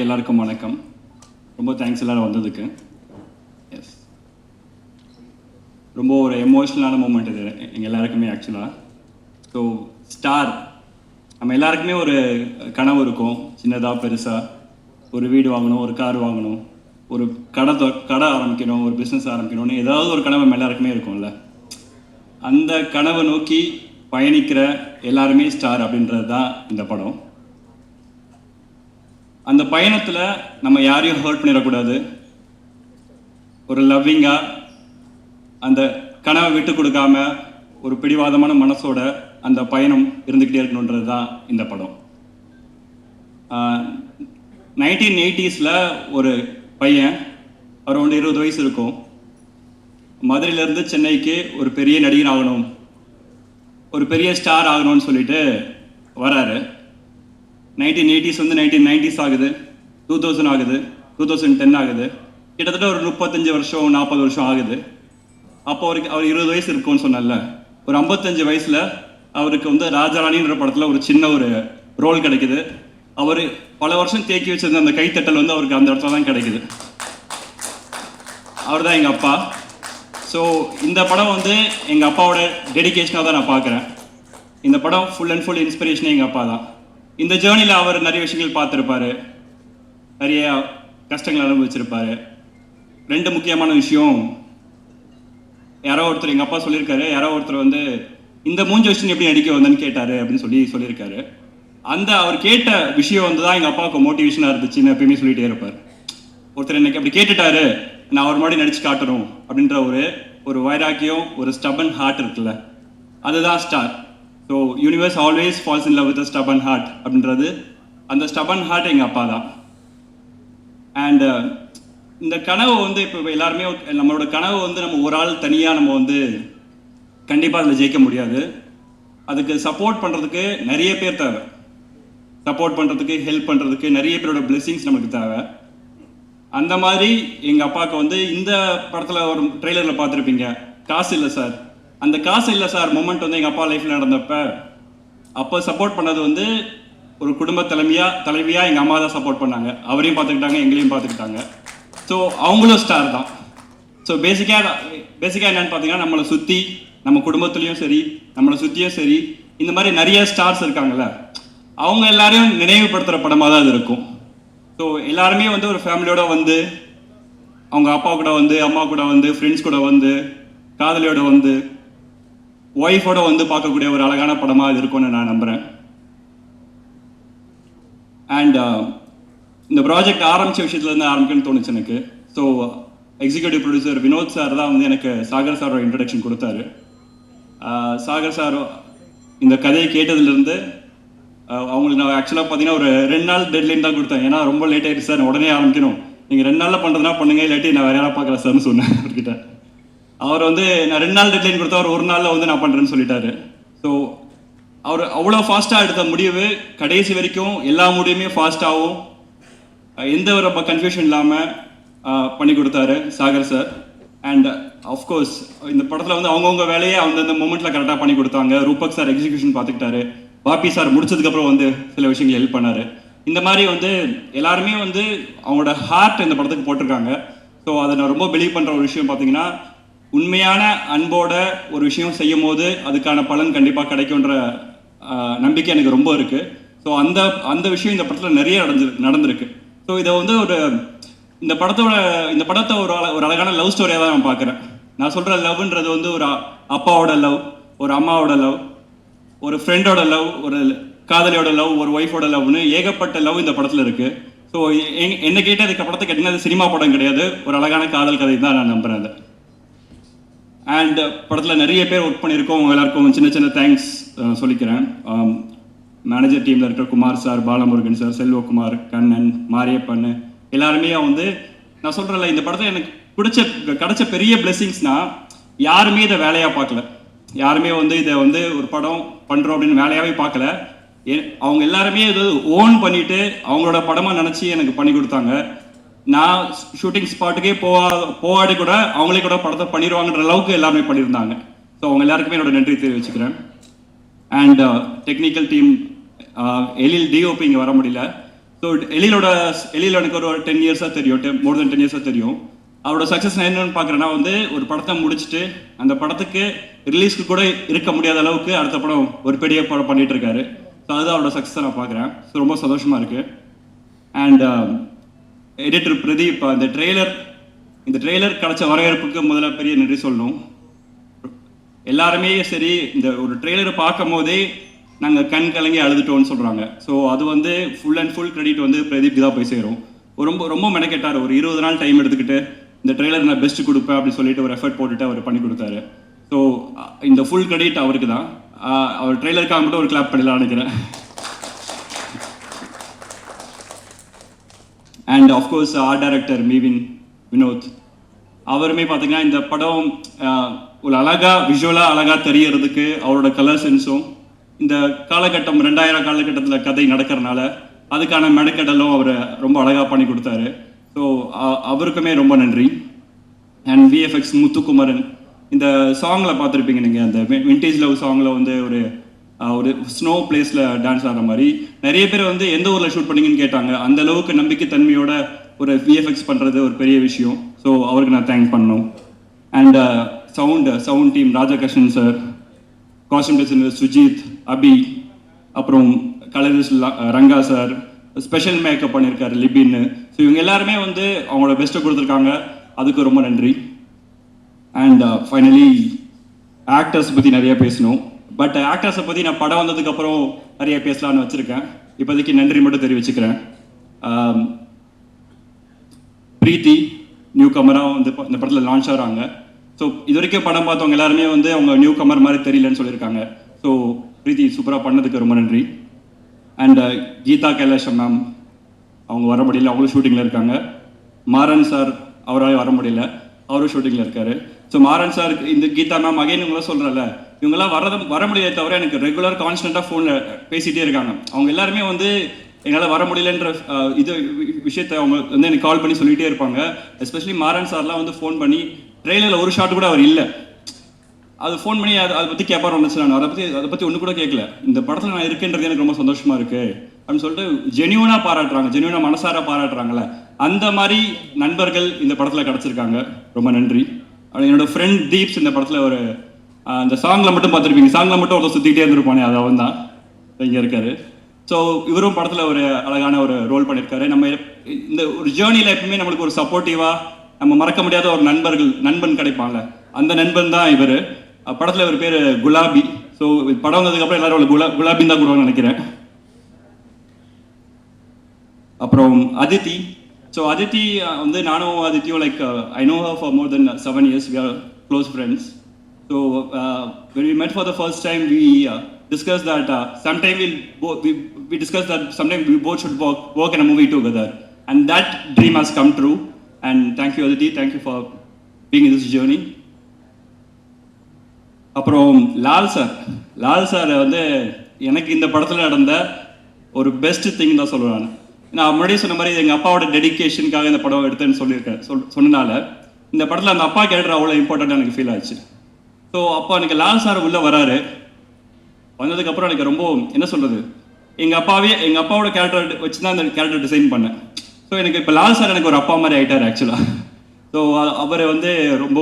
எல்லாருக்கும் வணக்கம். ரொம்ப தேங்க்ஸ் எல்லாரும் வந்ததுக்கு. எஸ், ரொம்ப ஒரு எமோஷ்னலான மூமெண்ட் இது எங்கள் எல்லாருக்குமே ஆக்சுவலாக. ஸோ ஸ்டார், நம்ம எல்லாருக்குமே ஒரு கனவு இருக்கும், சின்னதாக பெருசாக. ஒரு வீடு வாங்கணும், ஒரு கார் வாங்கணும், ஒரு கடை ஆரம்பிக்கணும், ஒரு பிஸ்னஸ் ஆரம்பிக்கணும்னு ஏதாவது ஒரு கனவு நம்ம எல்லாருக்குமே இருக்கும்ல. அந்த கனவை நோக்கி பயணிக்கிற எல்லாருமே ஸ்டார் அப்படின்றது தான் இந்த படம். அந்த பயணத்தில் நம்ம யாரையும் ஹர்ட் பண்ணிடக்கூடாது. ஒரு லவ்விங்காக அந்த கனவை விட்டு கொடுக்காம ஒரு பிடிவாதமான மனசோட அந்த பயணம் இருந்துக்கிட்டே இருக்கணுன்றது தான் இந்த படம். 1980s ஒரு பையன், அரௌண்ட் 20 வயசு இருக்கும், மதுரையிலேருந்து சென்னைக்கு ஒரு பெரிய நடிகர் ஆகணும், ஒரு பெரிய ஸ்டார் ஆகணும்னு சொல்லிட்டு வராரு. 1980s 1990s ஆகுது, 2000 ஆகுது, 2010 ஆகுது, கிட்டத்தட்ட ஒரு 35 வருஷம் 40 வருஷம் ஆகுது. அப்போ அவர் 20 வயசு இருக்கும்னு சொன்னால, ஒரு 55 வயசில் அவருக்கு ராஜாராணின்ற படத்தில் ஒரு சின்ன ஒரு ரோல் கிடைக்குது. அவர் பல வருஷம் தேக்கி வச்சிருந்த அந்த கைத்தட்டல் அவருக்கு அந்த இடத்துல தான் கிடைக்குது. அவர் தான் எங்கள் அப்பா. ஸோ இந்த படம் எங்கள் அப்பாவோட டெடிகேஷனாக தான் நான் பார்க்குறேன். இந்த படம் ஃபுல் அண்ட் ஃபுல் இன்ஸ்பிரேஷனே எங்கள் அப்பா தான். இந்த ஜேர்னியில் அவர் நிறைய விஷயங்கள் பார்த்துருப்பாரு, நிறைய கஷ்டங்கள் அனுபவிச்சிருப்பாரு. 2 முக்கியமான விஷயம், யாரோ ஒருத்தர் எங்கள் அப்பா சொல்லியிருக்காரு, யாரோ ஒருத்தர் இந்த மூஞ்சி வச்சு எப்படி நடிக்க வந்தேன்னு கேட்டார் அப்படின்னு சொல்லியிருக்காரு. அந்த அவர் கேட்ட விஷயம் தான் எங்கள் அப்பாவுக்கு மோட்டிவேஷனாக இருந்துச்சுன்னு எப்பயுமே சொல்லிகிட்டே இருப்பார். ஒருத்தர் எனக்கு அப்படி கேட்டுட்டாரு, நான் அவர் மாதிரி நடிச்சு காட்டணும் அப்படின்ற ஒரு வைராக்கியம், ஒரு ஸ்டபன் ஹார்ட் இருக்குல்ல, அதுதான் star. So universe always falls in love with a stubborn heart அப்படின்றது, அந்த ஸ்டபன் ஹார்ட் எங்கள் அப்பா தான். அண்ட் இந்த கனவு இப்போ எல்லாருமே நம்மளோட கனவு நம்ம ஒரு ஆள் தனியாக நம்ம கண்டிப்பாக அதில் ஜெயிக்க முடியாது. அதுக்கு சப்போர்ட் பண்ணுறதுக்கு நிறைய பேர் தேவை, சப்போர்ட் பண்ணுறதுக்கு ஹெல்ப் பண்ணுறதுக்கு நிறைய பேரோட பிளெஸிங்ஸ் நமக்கு தேவை. அந்த மாதிரி எங்கள் அப்பாவுக்கு இந்த படத்தில் ஒரு ட்ரெய்லரில் பார்த்துருப்பீங்க, காசு இல்லை சார். அந்த காசு இல்லை சார் மொமெண்ட் எங்கள் அப்பா லைஃப்பில் நடந்தப்ப அப்போ சப்போர்ட் பண்ணது ஒரு குடும்ப தலைவியாக எங்கள் அம்மா தான் சப்போர்ட் பண்ணாங்க. அவரையும் பார்த்துக்கிட்டாங்க, எங்களையும் பார்த்துக்கிட்டாங்க. ஸோ அவங்களும் ஸ்டார் தான். ஸோ பேசிக்காக என்னென்னு பார்த்தீங்கன்னா, நம்மளை சுற்றி நம்ம குடும்பத்துலேயும் சரி, நம்மளை சுற்றியும் சரி, இந்த மாதிரி நிறைய ஸ்டார்ஸ் இருக்காங்கல்ல, அவங்க எல்லாரையும் நினைவுபடுத்துகிற படமாக தான் அது இருக்கும். ஸோ எல்லாருமே ஒரு ஃபேமிலியோட அவங்க அப்பா கூட அம்மா கூட ஃப்ரெண்ட்ஸ் கூட காதலியோட ஒய்ஃபோட பார்க்கக்கூடிய ஒரு அழகான படமாக இது இருக்கும்னு நான் நம்புகிறேன். அண்ட் இந்த ப்ராஜெக்ட் ஆரம்பித்த விஷயத்துலேருந்து ஆரம்பிக்கணும்னு தோணுச்சு எனக்கு. So executive producer Vinoth sir தான் எனக்கு சாகர் சாரோட இன்ட்ரடக்ஷன் கொடுத்தாரு. சாகர் சார் இந்த கதையை கேட்டதுலேருந்து அவங்களுக்கு நான் ஆக்சுவலாக பார்த்தீங்கன்னா ஒரு 2 நாள் டெட்லைன் தான் கொடுத்தேன். ஏன்னா ரொம்ப லேட் ஆகிடுச்சு சார், உடனே ஆரம்பிக்கணும், நீங்கள் 2 நாளில் பண்ணுறதுனா பண்ணுங்க, இல்லாட்டி நான் வேறு யாராவது பார்க்குறேன் சார்னு சொன்னேன் அவர்கிட்ட. அவர் நான் 2 நாள் டெட்லைன் கொடுத்தா அவர் 1 நாளில் நான் பண்ணுறேன்னு சொல்லிட்டாரு. ஸோ அவர் அவ்வளோ ஃபாஸ்ட்டாக எடுத்த முடிவு கடைசி வரைக்கும் எல்லா முடிவுமே ஃபாஸ்ட்டாகவும் எந்த ஒரு கன்ஃபியூஷன் இல்லாமல் பண்ணி கொடுத்தாரு சாகர் சார். அண்ட் ஆஃப்கோர்ஸ் இந்த படத்தில் அவங்கவுங்க வேலையை அந்த மூமெண்ட்டில் கரெக்டாக பண்ணி கொடுத்தாங்க. ரூபக் சார் எக்ஸிக்யூஷன் பார்த்துக்கிட்டாரு, பாப்பி சார் முடிச்சதுக்கப்புறம் சில விஷயங்கள் ஹெல்ப் பண்ணார். இந்த மாதிரி எல்லாருமே அவங்களோட ஹார்ட் இந்த படத்துக்கு போட்டிருக்காங்க. ஸோ அதை நான் ரொம்ப பிலீவ் பண்ணுற ஒரு விஷயம் பார்த்தீங்கன்னா, உண்மையான அன்போட ஒரு விஷயம் செய்யும் போது அதுக்கான பலன் கண்டிப்பாக கிடைக்குன்ற நம்பிக்கை எனக்கு ரொம்ப இருக்குது. ஸோ அந்த விஷயம் இந்த படத்தில் நிறைய நடந்திருக்கு. ஸோ இதை இந்த படத்தை ஒரு அழகான லவ் ஸ்டோரியாக தான் நான் பார்க்குறேன். நான் சொல்கிற லவ்ன்றது ஒரு அப்பாவோட லவ், ஒரு அம்மாவோட லவ், ஒரு ஃப்ரெண்டோட லவ், ஒரு காதலியோட லவ், ஒரு ஒய்ஃபோட லவ்னு ஏகப்பட்ட லவ் இந்த படத்தில் இருக்குது. ஸோ என்ன கேட்டால் இந்த படத்தை கேட்டிங்கன்னா சினிமா படம் கிடையாது, ஒரு அழகான காதல் கதை தான் நான் நம்புகிறேன் அதை. அண்ட் படத்தில் நிறைய பேர் ஒர்க் பண்ணியிருக்கோம், அவங்க எல்லாருக்கும் சின்ன சின்ன தேங்க்ஸ் சொல்லிக்கிறேன். மேனேஜர் டீமில் இருக்கிற குமார் சார், பாலமுருகன் சார், செல்வகுமார், கண்ணன், மாரியப்பன், எல்லாருமே நான் சொல்கிறேன்ல, இந்த படத்தை எனக்கு கிடைச்ச பெரிய பிளெஸிங்ஸ்னால் யாருமே இதை வேலையாக பார்க்கல, யாருமே இதை ஒரு படம் பண்ணுறோம் அப்படின்னு வேலையாகவே பார்க்கல. அவங்க எல்லாருமே இது ஓன் பண்ணிவிட்டு அவங்களோட படமாக நினச்சி எனக்கு பண்ணி கொடுத்தாங்க. நான் ஷூட்டிங் ஸ்பாட்டுக்கே போகாடி கூட அவங்களே கூட படத்தை பண்ணிடுவாங்கன்ற அளவுக்கு எல்லாருமே பண்ணியிருந்தாங்க. ஸோ அவங்க எல்லாருக்குமே என்னோட நன்றி தெரிவிச்சுக்கிறேன். And technical team, Ezhil DOP இங்கே வர முடியல. ஸோ எழிலோட எனக்கு ஒரு 10 இயர்ஸாக தெரியும், மோர் தென் 10 இயர்ஸாக தெரியும். அவரோட சக்ஸஸ் நான் என்னன்னு பார்க்குறேன்னா வந்து ஒரு படத்தை முடிச்சுட்டு அந்த படத்துக்கு ரிலீஸ்க்கு கூட இருக்க முடியாத அளவுக்கு அடுத்த படம் ஒரு பெரிய படம் பண்ணிட்டு இருக்காரு. ஸோ அதுதான் அவரோட சக்ஸஸை நான் பார்க்குறேன். ஸோ ரொம்ப சந்தோஷமாக இருக்குது. அண்ட் எடிட்டர் பிரதீப், இந்த ட்ரெய்லர் கிடைச்ச வரவேற்புக்கு முதல்ல பெரிய நன்றி சொல்லணும். எல்லாருமே சரி, இந்த ஒரு ட்ரெய்லரை பார்க்கும் போதே நாங்கள் கண் கலங்கி அழுதுட்டோம்னு சொல்கிறாங்க. ஸோ அது வந்து ஃபுல் அண்ட் ஃபுல் கிரெடிட் வந்து பிரதீப் தான் போய் சேரும். ரொம்ப மெனக்கெட்டார். ஒரு 20 நாள் டைம் எடுத்துக்கிட்டு இந்த ட்ரெய்லர் நான் பெஸ்ட் கொடுப்பேன் அப்படின்னு சொல்லிட்டு ஒரு எஃபர்ட் போட்டுட்டு அவர் பண்ணி கொடுத்தாரு. ஸோ இந்த ஃபுல் கிரெடிட் அவருக்கு தான். அவர் ட்ரெய்லருக்காக மட்டும் ஒரு கிளாப் பண்ணலாம் நினைக்கிறேன். And of course art director Vinoth, அவருமே பார்த்தீங்கன்னா இந்த படம் ஒரு விஷுவலாக அழகாக தெரியறதுக்கு அவரோட கலர் சென்ஸும், இந்த காலகட்டம் 2000 காலகட்டத்தில் கதை நடக்கிறனால அதுக்கான மெனக்கெடலும் அவர் ரொம்ப அழகாக பண்ணி கொடுத்தாரு. ஸோ அவருக்குமே ரொம்ப நன்றி. அண்ட் விஎஃப்எக்ஸ் முத்துக்குமரன், இந்த சாங்கில் பார்த்துருப்பீங்க நீங்கள், அந்த விண்டேஜ் லவ் சாங்கில் வந்து ஒரு ஸ்னோ பிளேஸில் டான்ஸ் ஆடுற மாதிரி நிறைய பேர் வந்து எந்த ஊரில் ஷூட் பண்ணீங்கன்னு கேட்டாங்க. அந்த அளவுக்கு நம்பிக்கைத்தன்மையோட ஒரு விஎஃப்எக்ஸ் பண்ணுறது ஒரு பெரிய விஷயம். ஸோ அவருக்கு நான் தேங்க் பண்ணணும். And sound team Rajakrishnan sir, costume designer Sujith, Abhi, அப்புறம் colourist Ranga sir, special makeup பண்ணியிருக்காரு லிபின்னு. ஸோ இவங்க எல்லாருமே வந்து அவங்களோட பெஸ்ட்டை கொடுத்துருக்காங்க. அதுக்கு ரொம்ப நன்றி. அண்ட் ஃபைனலி ஆக்டர்ஸ் பற்றி நிறைய பேசணும். பட் ஆக்டர்ஸை பற்றி நான் படம் வந்ததுக்கப்புறம் நிறைய பேசலான்னு வச்சுருக்கேன். இப்போதைக்கு நன்றி மட்டும் தெரிவிச்சுக்கிறேன். பிரீத்தி நியூ கமராக வந்து இந்த படத்தில் லான்ச் ஆகிறாங்க. ஸோ இது வரைக்கும் படம் பார்த்தவங்க எல்லாருமே வந்து அவங்க நியூ கமர் மாதிரி தெரியலன்னு சொல்லியிருக்காங்க. ஸோ பிரீத்தி சூப்பராக பண்ணதுக்கு ரொம்ப நன்றி. அண்ட் கீதா கைலாஷம் மேம், அவங்க வர முடியல, அவங்களும் ஷூட்டிங்கில் இருக்காங்க. மாறன் சார் அவரால் வர முடியல, அவரும் ஷூட்டிங்கில் இருக்காரு. ஸோ மாறன் சார், இந்த கீதா மேம் அகைன் இவங்களாம் சொல்கிறல, இவங்கெல்லாம் வர முடியல தவிர எனக்கு ரெகுலர் கான்ஸ்டண்ட்டாக ஃபோனில் பேசிகிட்டே இருக்காங்க. அவங்க எல்லாருமே வந்து என்னால் வர முடியலன்ற இது விஷயத்தை அவங்க வந்து எனக்கு கால் பண்ணி சொல்லிகிட்டே இருப்பாங்க. எஸ்பெஷலி மாறன் சார்லாம் வந்து ஃபோன் பண்ணி ட்ரெயிலரில் ஒரு ஷாட் கூட அவர் இல்லை, அது ஃபோன் பண்ணி அதை பற்றி கேட்பாரு வந்துச்சு. நான் அதை பற்றி ஒன்று கூட கேட்கல, இந்த படத்தில் நான் இருக்கேன்றது எனக்கு ரொம்ப சந்தோஷமாக இருக்குது அப்படின்னு சொல்லிட்டு ஜென்யூனாக பாராட்டுறாங்க, ஜென்யூனாக மனசார பாராட்டுறாங்கல்ல, அந்த மாதிரி நண்பர்கள் இந்த படத்தில் கிடச்சிருக்காங்க. ரொம்ப நன்றி. என்னோட ஃப்ரெண்ட் தீப்ஸ் இந்த படத்தில் ஒரு அந்த சாங்கில் மட்டும் பார்த்துருப்பீங்க, சாங்கில் மட்டும் ஒருத்தர் சுற்றிக்கிட்டே இருந்திருப்பானே, அது அவன் தான் இங்கே இருக்காரு. ஸோ இவரும் படத்தில் ஒரு அழகான ஒரு ரோல் பண்ணியிருக்காரு. நம்ம இந்த ஒரு ஜேர்னியில் எப்பவுமே நம்மளுக்கு ஒரு சப்போர்ட்டிவாக நம்ம மறக்க முடியாத ஒரு நண்பன் கிடைப்பாங்க, அந்த நண்பன் தான் இவர். படத்தில் இவர் பேர் குலாபி. ஸோ படம் வந்ததுக்கப்புறம் எல்லாரும் குலாபின்னு தான் கூடுவாங்கன்னு நினைக்கிறேன். அப்புறம் அதித்தி. ஸோ அதித்தி வந்து நானும் அதித்தியும் like I know her for more than 7 years. We are close friends. So when we met for the first time, we discussed that sometime we discussed that sometime we both should work in a movie together, and that dream has come true. And thank you Aditi, thank you for being in this journey. அப்புறம் Lal sir வந்து எனக்கு இந்த படத்தில் நடந்த ஒரு best thing தான் சொல்லுவேன். நான் முன்னாடியே சொன்ன மாதிரி எங்கள் அப்பாவோட டெடிக்கேஷனுக்காக இந்த படம் எடுத்தேன்னு சொல்லியிருக்கேன். சொன்னனால இந்த படத்தில் அந்த அப்பா கேரக்டர் அவ்வளோ இம்பார்ட்டண்ட்டாக எனக்கு ஃபீல் ஆச்சு. ஸோ அப்போ எனக்கு லால் சார் உள்ளே வராரு. வந்ததுக்கப்புறம் எனக்கு ரொம்ப என்ன சொல்கிறது, எங்கள் அப்பாவோட கேரக்டர் வச்சு தான் அந்த கேரக்டர் டிசைன் பண்ணேன். ஸோ எனக்கு இப்போ லால் சார் எனக்கு ஒரு அப்பா மாதிரி ஆகிட்டார் ஆக்சுவலாக. ஸோ அவரை வந்து ரொம்ப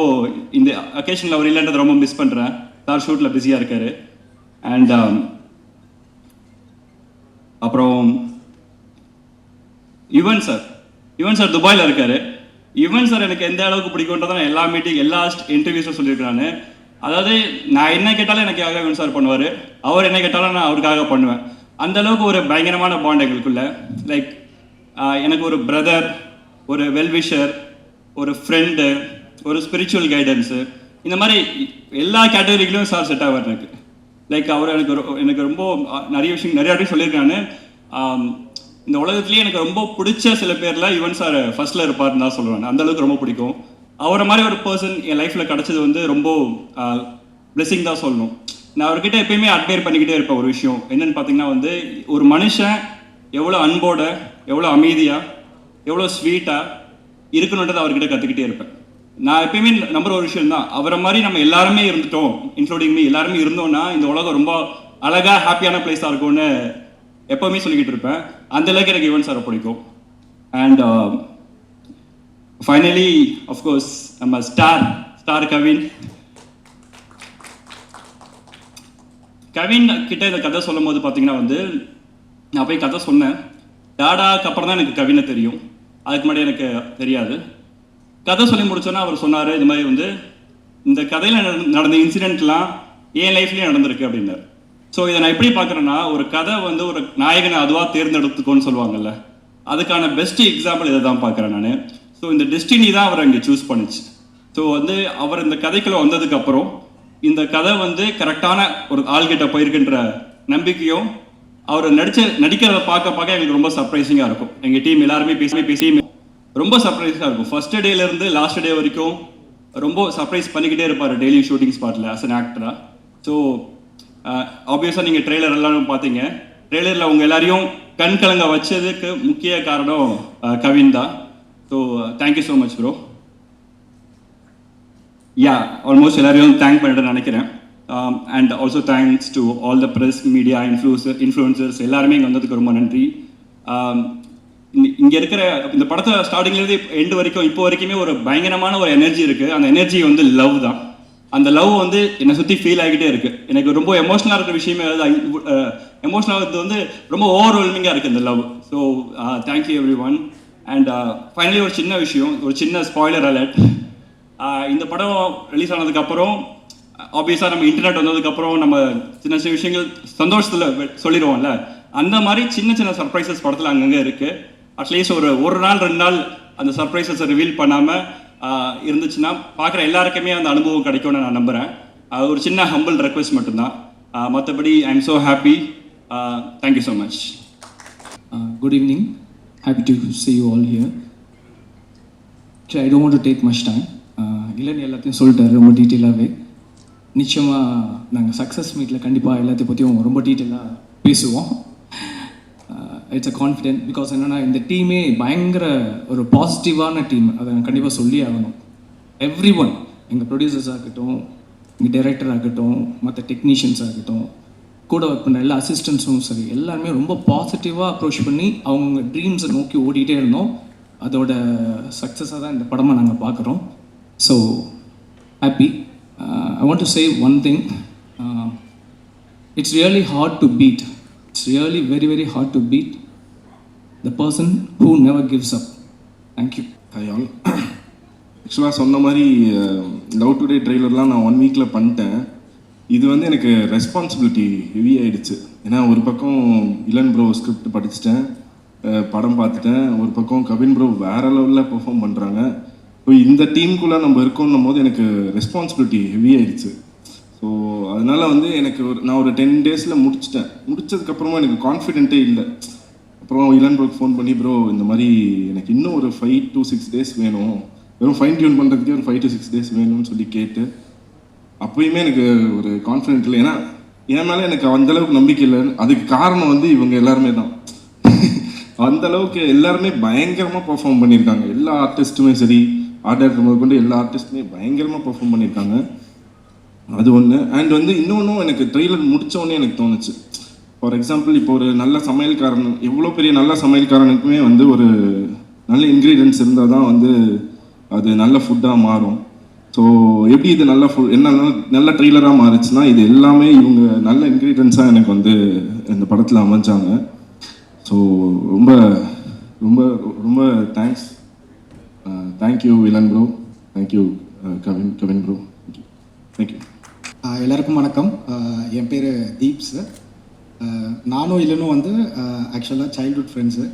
இந்த அக்கேஷனில் அவர் இல்லைன்றதை ரொம்ப மிஸ் பண்ணுறேன். சார் ஷூட்டில் பிஸியாக இருக்கார். அண்ட் அப்புறம் யுவன் சார் துபாயில் இருக்கார். யுவன் சார் எனக்கு எந்த அளவுக்கு பிடிக்கும்ன்றதை நான் எல்லா இன்டர்வியூஸும் சொல்லியிருக்கிறான்னு. அதாவது நான் என்ன கேட்டாலும் எனக்காக யுவன் சார் பண்ணுவார், அவர் என்ன கேட்டாலும் நான் அவருக்காக பண்ணுவேன். அந்த அளவுக்கு ஒரு பயங்கரமான பாண்ட் எங்களுக்குள்ள. லைக் எனக்கு ஒரு பிரதர், ஒரு வெல்விஷர், ஒரு ஃப்ரெண்டு, ஒரு ஸ்பிரிச்சுவல் கைடன்ஸு, இந்த மாதிரி எல்லா கேட்டகரிகளும் சார் செட் ஆவார் எனக்கு. லைக் அவர் எனக்கு ரொம்ப நிறைய வாட்டி சொல்லியிருக்கான்னு. இந்த உலகத்துலேயே எனக்கு ரொம்ப பிடிச்ச சில பேரில் யுவன் சார் ஃபர்ஸ்ட்டில் இருப்பார்னு தான் சொல்லுவேன். அந்தளவுக்கு ரொம்ப பிடிக்கும். அவரை மாதிரி ஒரு பர்சன் என் லைஃப்பில் கிடச்சது வந்து ரொம்ப பிளெஸிங் தான் சொல்லணும். நான் அவர்கிட்ட எப்பயுமே அட்மையர் பண்ணிக்கிட்டே இருப்பேன். ஒரு விஷயம் என்னென்னு பார்த்தீங்கன்னா வந்து ஒரு மனுஷன் எவ்வளோ அன்போட, எவ்வளோ அமைதியாக, எவ்வளோ ஸ்வீட்டாக இருக்கணுன்றதை அவர்கிட்ட கற்றுக்கிட்டே இருப்பேன். நான் எப்பயுமே நம்புற ஒரு விஷயம் தான், அவரை மாதிரி நம்ம எல்லாருமே இருந்துட்டோம், இன்க்ளூடிங் மீ, எல்லாருமே இருந்தோம்னா இந்த உலகம் ரொம்ப அழகாக ஹாப்பியான பிளேஸாக இருக்கும்னு எப்போவுமே சொல்லிக்கிட்டு இருப்பேன். அந்த அளவுக்கு எனக்கு யுவன் சாரை பிடிக்கும். அண்ட் ஃபைனலி அஃப்கோர்ஸ் நம்ம ஸ்டார் கவின் கிட்ட இந்த கதை சொல்லும் போது பார்த்தீங்கன்னா வந்து நான் போய் கதை சொன்னேன். டாடாக்கு அப்புறம் தான் எனக்கு கவினை தெரியும், அதுக்கு முன்னாடி எனக்கு தெரியாது. கதை சொல்லி முடிச்சோன்னா அவர் சொன்னார், இது மாதிரி வந்து இந்த கதையில் நடந்த இன்சிடென்ட்லாம் என் லைஃப்லேயும் நடந்திருக்கு அப்படின்னாரு. ஸோ இதை நான் எப்படி பார்க்குறேன்னா, ஒரு கதை வந்து ஒரு நாயகனை அதுவாக தேர்ந்தெடுத்துக்கோன்னு சொல்லுவாங்கல்ல, அதுக்கான பெஸ்ட் எக்ஸாம்பிள் இதை தான் பார்க்குறேன் நான். ஸோ இந்த டெஸ்டினி தான் அவரை இங்கே சூஸ் பண்ணிச்சு. ஸோ வந்து அவர் இந்த கதைக்குள்ளே வந்ததுக்கப்புறம் இந்த கதை வந்து கரெக்டான ஒரு ஆள்கிட்ட போயிருக்குன்ற நம்பிக்கையும் அவர் நடிக்கிறத பார்க்க எங்களுக்கு ரொம்ப சர்ப்ரைசிங்காக இருக்கும். எங்கள் டீம் எல்லாருமே பேசி ரொம்ப சர்ப்ரைஸாக இருக்கும். ஃபர்ஸ்ட் டேலேருந்து லாஸ்ட் டே வரைக்கும் ரொம்ப சர்ப்ரைஸ் பண்ணிக்கிட்டே இருப்பார் டெய்லி ஷூட்டிங் ஸ்பாட்டில் ஆஸ் அன் ஆக்டராக. ஸோ ஆப்வியஸாக நீங்கள் ட்ரெய்லர் எல்லாரும் பார்த்தீங்க. ட்ரெய்லரில் அவங்க எல்லாரையும் கண் கலங்க வச்சதுக்கு முக்கிய காரணம் கவின் தான். So thank you so much bro. Almost எல்லாரையும் தேங்க் பண்ணிட்டு நினைக்கிறேன். And also thanks to all the press, media, influencers எல்லாருமே இங்கே வந்ததுக்கு ரொம்ப நன்றி. இங்கே இருக்கிற இந்த படத்தை ஸ்டார்டிங்லேருந்து எண்டு வரைக்கும் இப்போ வரைக்குமே ஒரு பயங்கரமான ஒரு எனர்ஜி இருக்குது. அந்த எனர்ஜி வந்து லவ் தான். அந்த லவ் வந்து என்னை சுற்றி ஃபீல் ஆகிட்டே இருக்குது. எனக்கு ரொம்ப எமோஷனலாக இருக்கிற விஷயமே எமோஷனலாக வந்து ரொம்ப ஓவர்வெல்மிங்காக இருக்குது இந்த love. So thank you every one. And finally ஒரு சின்ன விஷயம், ஒரு சின்ன ஸ்பாய்லர் அலர்ட். இந்த படம் ரிலீஸ் ஆனதுக்கப்புறம் ஆப்வியஸாக நம்ம இன்டர்நெட் வந்ததுக்கப்புறம் நம்ம சின்ன சின்ன விஷயங்கள் சந்தோஷத்தில் சொல்லிடுவோம்ல, அந்த மாதிரி சின்ன சின்ன சர்ப்ரைசஸ் படத்தில் அங்கங்கே இருக்குது. அட்லீஸ்ட் ஒரு நாள் 2 நாள் அந்த சர்ப்ரைசஸை ரிவீல் பண்ணாமல் இருந்துச்சுன்னா பார்க்குற எல்லாருக்குமே அந்த அனுபவம் கிடைக்கும்னு நான் நம்புகிறேன். ஒரு சின்ன ஹம்பிள் ரெக்வெஸ்ட் மட்டும்தான். மற்றபடி I am so happy. Thank you so much. Good evening. Happy to see you all here. I don't want to take much time. Ilan எல்லாத்தையும் சொல்லிட்டாரு ரொம்ப டீட்டெயிலாகவே. நிச்சயமாக நாங்கள் சக்ஸஸ் மீட்டில் கண்டிப்பாக எல்லாத்தையும் பற்றியும் ரொம்ப டீட்டெயிலாக பேசுவோம். It's a confident. பிகாஸ் என்னென்னா இந்த டீமே பயங்கர ஒரு பாசிட்டிவான டீம், அதை நான் கண்டிப்பாக சொல்லி ஆகணும். எவ்ரி ஒன், எங்கள் ப்ரொடியூசர்ஸ் ஆகட்டும், எங்கள் டைரக்டர் ஆகட்டும், மற்ற டெக்னீஷியன்ஸ் ஆகட்டும், கூட ஒர்க் பண்ணுற எல்லா அசிஸ்டன்ஸும் சரி, எல்லாருமே ரொம்ப பாசிட்டிவாக அப்ரோச் பண்ணி அவங்க ட்ரீம்ஸை நோக்கி ஓடிட்டே இருந்தோம். அதோட சக்ஸஸாக தான் இந்த படமாக நாங்கள் பார்க்குறோம். So happy. I want to say one thing. It's really hard to beat. It's really very, very hard to beat the person who never gives up. Thank you. Hi all. ஆக்சுவலாக சொன்ன மாதிரி லவ் டுடே ட்ரெய்லர்லாம் நான் 1 வீக்கில் பண்ணிட்டேன். இது வந்து எனக்கு responsibility heavy ஆகிடுச்சு. ஏன்னா ஒரு பக்கம் இளன் ப்ரோ ஸ்கிரிப்ட் படிச்சுட்டேன், படம் பார்த்துட்டேன். ஒரு பக்கம் கவின் ப்ரோ வேறு லெவலில் பெர்ஃபார்ம் பண்ணுறாங்க. ஸோ இந்த டீமுக்குள்ளே நம்ம இருக்கோன்னும் போது எனக்கு ரெஸ்பான்சிபிலிட்டி ஹெவி ஆயிடுச்சு. ஸோ அதனால் வந்து எனக்கு நான் ஒரு 10 டேஸில் முடிச்சதுக்கப்புறமா எனக்கு கான்ஃபிடென்ட்டே இல்லை. அப்புறம் இளன் ப்ரோக்கு ஃபோன் பண்ணி, ப்ரோ இந்த மாதிரி எனக்கு இன்னும் ஒரு 5 to 6 days வேணும், வெறும் ஃபைன் டியூன் பண்ணுறதுக்கே ஒரு 5 to 6 days வேணும்னு சொல்லி கேட்டு, அப்போயுமே எனக்கு ஒரு கான்ஃபிடென்ட் இல்லை. ஏன்னா என் மேலே எனக்கு அந்தளவுக்கு நம்பிக்கை இல்லை. அதுக்கு காரணம் வந்து இவங்க எல்லாருமே தான். அந்தளவுக்கு எல்லாருமே பயங்கரமாக பர்ஃபார்ம் பண்ணியிருக்காங்க. எல்லா ஆர்டிஸ்ட்டுமே சரி, ஆர்ட் டைரக்டர் முதல் கொண்டு எல்லா ஆர்டிஸ்ட்டுமே பயங்கரமாக பர்ஃபார்ம் பண்ணியிருக்காங்க. அது ஒன்று. அண்ட் வந்து இன்னொன்றும் எனக்கு ட்ரெய்லர் முடித்தோடனே எனக்கு தோணுச்சு. ஃபார் எக்ஸாம்பிள், இப்போ ஒரு நல்ல சமையல்காரன், எவ்வளோ பெரிய நல்ல சமையல்காரனுக்குமே வந்து ஒரு நல்ல இன்க்ரீடியன்ட்ஸ் இருந்தால் தான் வந்து அது நல்ல ஃபுட்டாக மாறும். ஸோ எப்படி இது நல்ல என்ன நல்ல ட்ரெய்லராக மாறுச்சுன்னா, இது எல்லாமே இவங்க நல்ல இன்க்ரீடியன்ஸாக எனக்கு வந்து இந்த படத்தில் அமைஞ்சாங்க. ஸோ ரொம்ப ரொம்ப ரொம்ப thanks. Thank you Ilan bro, thank you Kavin bro, thank you. எல்லாருக்கும் வணக்கம். என் பேர் தீப் சார். நானும் இளனும் வந்து ஆக்சுவலாக childhood friends.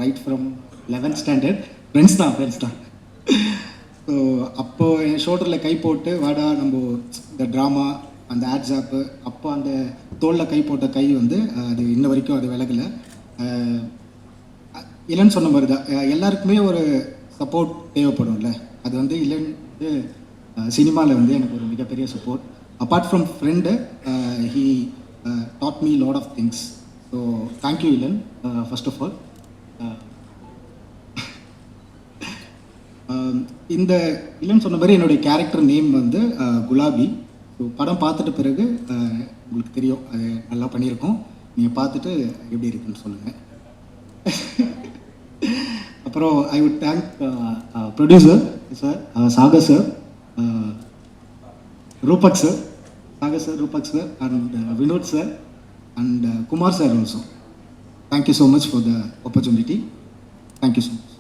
Right from 11th standard friends தான். ஸோ அப்போது என் ஷோல்டரில் கை போட்டு, வாடா நம்ம இந்த ட்ராமா, அந்த ஆட்ஸ் ஆப்பு, அப்போ அந்த தோளில் கை போட்ட கை வந்து அது இன்ன வரைக்கும் அது விலகலை. இளன் சொன்ன மாதிரி தான் எல்லாருக்குமே ஒரு சப்போர்ட் தேவைப்படும்ல. அது வந்து இளன் வந்து சினிமாவில் வந்து எனக்கு ஒரு மிகப்பெரிய support. Apart from friend, he taught me lot of things. So thank you Ilan, first of all. இந்த இளன் சொன்ன மாதிரி என்னுடைய கேரக்டர் நேம் வந்து குலாபி. ஸோ படம் பார்த்துட்ட பிறகு உங்களுக்கு தெரியும், அது நல்லா பண்ணியிருக்கோம். நீங்கள் பார்த்துட்டு எப்படி இருக்குன்னு சொல்லுங்கள். அப்புறம் I would thank producer sir, Sagar sir, Rupak sir, Sagar sir, Rupak sir, and Vinoth sir, and Kumar sir also. Thank you so much for the opportunity. Thank you so much.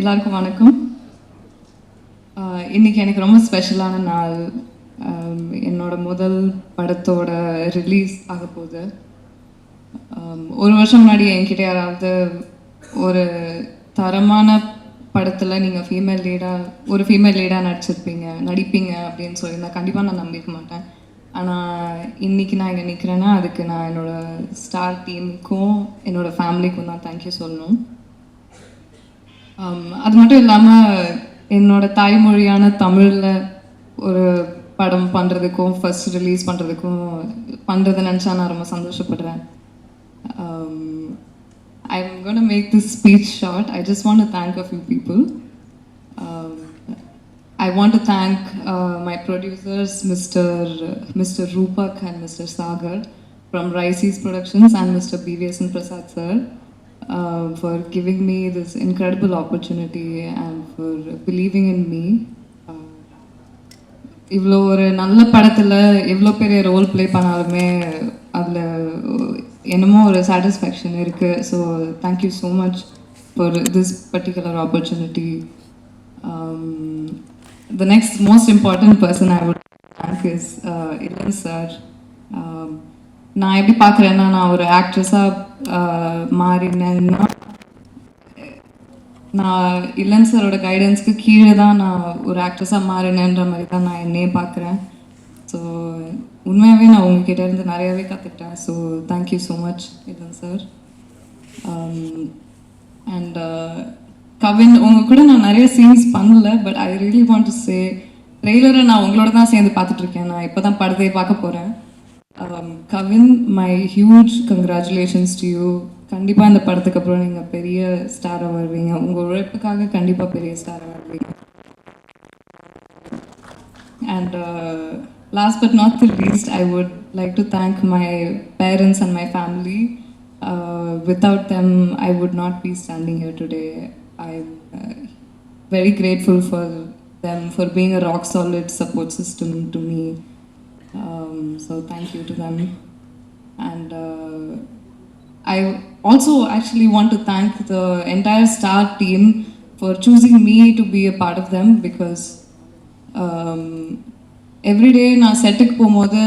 எல்லாருக்கும் வணக்கம். இன்னைக்கு எனக்கு ரொம்ப ஸ்பெஷலான நாள். என்னோட முதல் படத்தோட ரிலீஸ் ஆக போகுது. ஒரு வருஷம் முன்னாடி என்கிட்ட யாராவது ஒரு தரமான படத்தில் நீங்கள் ஒரு ஃபீமேல் லீடாக நடிப்பீங்க அப்படின்னு சொல்லியிருந்தா கண்டிப்பாக நான் நம்பிக்க மாட்டேன். ஆனால் இன்றைக்கி நான் இங்கே நிற்கிறேன்னா அதுக்கு நான் என்னோடய ஸ்டார் டீமுக்கும் என்னோடய ஃபேமிலிக்கும் தான் தேங்க்யூ சொல்லணும். அது மட்டும் இல்லாமல் என்னோடய தாய்மொழியான தமிழில் ஒரு படம் பண்ணுறதுக்கும் ஃபர்ஸ்ட் ரிலீஸ் பண்ணுறதை நினச்சா நான் ரொம்ப சந்தோஷப்படுறேன். I'm going to make this speech short. I just want to thank a few people. I want to thank my producers, Mr. Rupak and Mr. Sagar from Rice's Productions, and Mr. BVSN Prasad sir for giving me this incredible opportunity and for believing in me. இவ்வளோ ஒரு நல்ல படத்தில் எவ்வளோ பெரிய role play பண்ணாலுமே அதில் என்னமோ ஒரு சாட்டிஸ்ஃபேக்ஷன் இருக்குது. So thank you so much for this particular opportunity. The next most important person I would thank is Ilan sir. நான் எப்படி பார்க்குறேன்னா, நான் ஒரு ஆக்ட்ரஸாக மாறினேன்னா நான் இளன் சாரோட கைடன்ஸ்க்கு கீழே தான் நான் ஒரு ஆக்ட்ரஸாக மாறினேன்ற மாதிரி தான் நான் என்னையே பார்க்குறேன். ஸோ உண்மையாகவே நான் உங்ககிட்ட இருந்து நிறையாவே கற்றுக்கிட்டேன். So thank you so much Ilan sir. And Kavin, உங்கள் கூட நான் நிறைய சீன்ஸ் பண்ணல, but I really want to say ட்ரெய்லரை நான் உங்களோட தான் சேர்ந்து பார்த்துட்ருக்கேன். நான் இப்போ தான் படத்தையே பார்க்க போகிறேன். Kavin, my huge congratulations to you. கண்டிப்பாக இந்த படத்துக்கு அப்புறம் நீங்கள் பெரிய ஸ்டாராக வருவீங்க. உங்கள் உழைப்புக்காக கண்டிப்பாக பெரிய ஸ்டாராக வருவீங்க. And last but not the least, I would like to thank my parents and my family. Without them, I would not be standing here today. I'm very grateful for them for being a rock solid support system to me. So thank you to them. And I also actually want to thank the entire star team for choosing me to be a part of them, because every day நான் செட்டுக்கு போகும்போது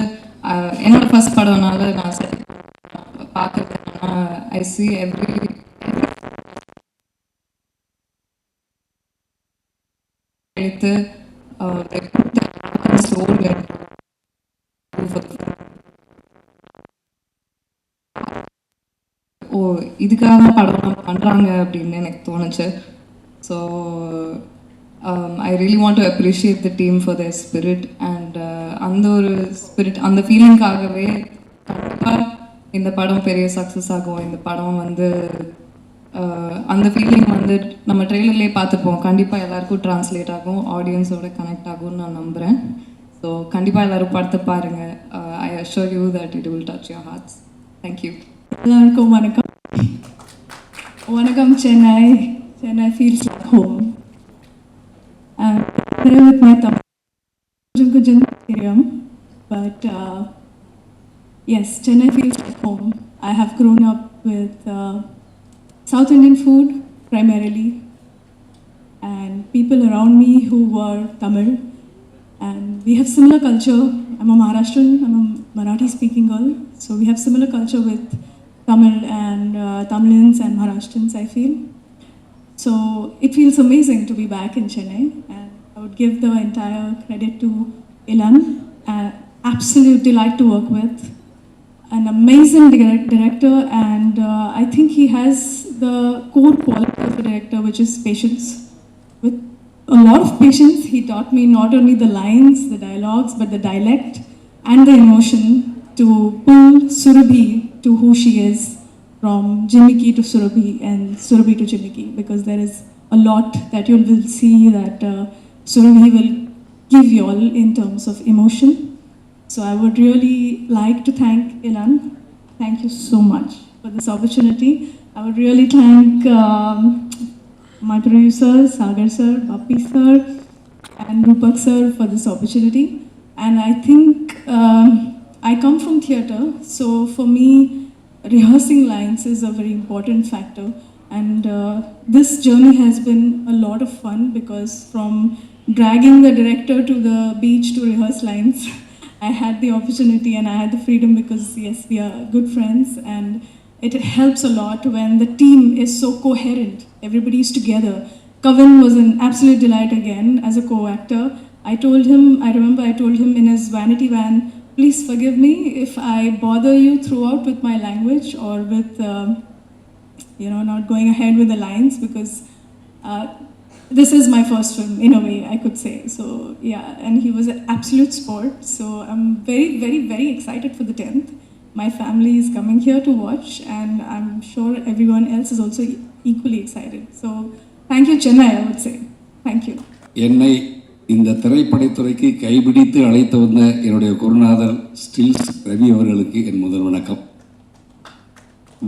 என்னோட first படம்னால நான் செட்டுக்கு பார்க்குறேன். I see every எடுத்து ஓ இதுக்காக தான் படம் பண்ணுறாங்க அப்படின்னு எனக்கு தோணுச்சு. So I really want to appreciate the team for their spirit. And அந்த ஒரு ஸ்பிரிட், அந்த ஃபீலிங்காகவே கண்டிப்பாக இந்த படம் பெரிய சக்ஸஸ் ஆகும். இந்த படம் வந்து அந்த ஃபீலிங் வந்து நம்ம ட்ரெய்லர்லேயே பார்த்துப்போம். கண்டிப்பாக எல்லாருக்கும் ட்ரான்ஸ்லேட் ஆகும், ஆடியன்ஸோட கனெக்ட் ஆகும்னு நான் நம்புகிறேன். ஸோ கண்டிப்பாக எல்லோரும் படத்தை பாருங்கள். ஐ assure you that it will touch your hearts. Thank you. எல்லாருக்கும் வணக்கம். வணக்கம் Chennai. Chennai feels like home. கொஞ்சம் தெரியும், but yes, Chennai feels like home. I have grown up with South Indian food primarily, and people around me who were Tamil, and we have similar culture. I'm a Maharashtrian, I'm a Marathi speaking girl, so we have similar culture with Tamil and Tamilians and Maharashtrians, I feel. So it feels amazing to be back in Chennai, and I would give the entire credit to Ilan. Absolute delight to work with. An amazing director, and I think he has the core quality of a director, which is patience. With a lot of patience, he taught me not only the lines, the dialogues, but the dialect and the emotion to pull Surabhi to who she is, from Jimiki to Surabhi and Surabhi to Jimiki, because there is a lot that you will see that Surabhi will give you all in terms of emotion. So I would really like to thank Ilan. thank you so much for this opportunity. I would really thank my producers, Sagar sir, Bappi sir, and Rupak sir for this opportunity. And I think I come from theatre, so for me, rehearsing lines is a very important factor. And this journey has been a lot of fun because from dragging the director to the beach to rehearse lines, I had the opportunity and I had the freedom because, yes, we are good friends, and it helps a lot when the team is so coherent. Everybody is together. Kavin was an absolute delight again as a co-actor. I remember I told him in his vanity van, please forgive me if I bother you throughout with my language or with, not going ahead with the lines, because this is my first film, in a way, I could say. So, yeah, and he was an absolute sport. So, I'm very, very, very excited for the 10th. My family is coming here to watch, and I'm sure everyone else is also equally excited. So, thank you, Chennai, I would say. Thank you. என்னை இந்த திரைப்படத்துறைக்கு கைபிடித்து அழைத்து வந்த என்னுடைய குருநாதர் stills Ravi அவர்களுக்கு என் முதல் வணக்கம்.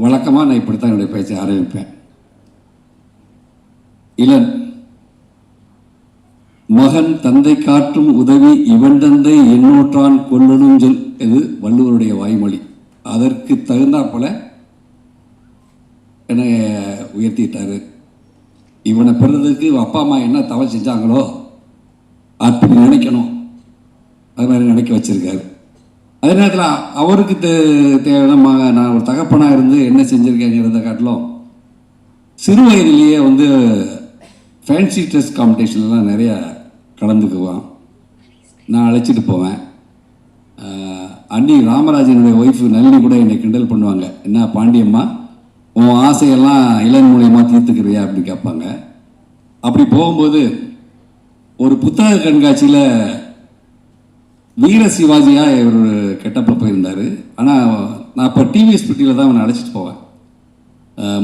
வழக்கமாக நான் இப்படித்தான் என்னுடைய பேச்சை ஆரம்பிப்பேன். இளன், மகன் தந்தை காட்டும் உதவி இவன் தந்தை எண்ணூற்றான் கொல்லணும் சொல், இது வள்ளுவருடைய வாய்மொழி. அதற்கு தகுந்தாற்போல என்னை உயர்த்திட்டாரு. இவனை பெறுறதுக்கு அப்பா அம்மா என்ன தவறு செஞ்சாங்களோ அப்படி நினைக்கணும், அது மாதிரி நினைக்க வச்சிருக்காரு. அதே நேரத்தில் அவருக்கு தேவையான நான் ஒரு தகப்பனாக இருந்து என்ன செஞ்சுருக்கேங்கிறத காட்டிலும் சிறு வயதிலேயே வந்து ஃபேன்சி ட்ரெஸ் காம்படிஷன்லாம் நிறையா கலந்துக்குவான். நான் அழைச்சிட்டு போவேன். அண்ணி ராமராஜனுடைய ஒய்ஃபு நளினி கூட என்னை கிண்டல் பண்ணுவாங்க, என்ன பாண்டியம்மா உன் ஆசையெல்லாம் இளன் மூலியமாக தீர்த்துக்கிறியா அப்படின்னு கேட்பாங்க. அப்படி போகும்போது ஒரு புத்தக கண்காட்சியில் வீர சிவாஜியாக இவர் கெட்டப்பில் போயிருந்தார். ஆனால் நான் இப்போ டிவிஎஸ் பெட்டியில் தான் அவனை அழைச்சிட்டு போவேன்.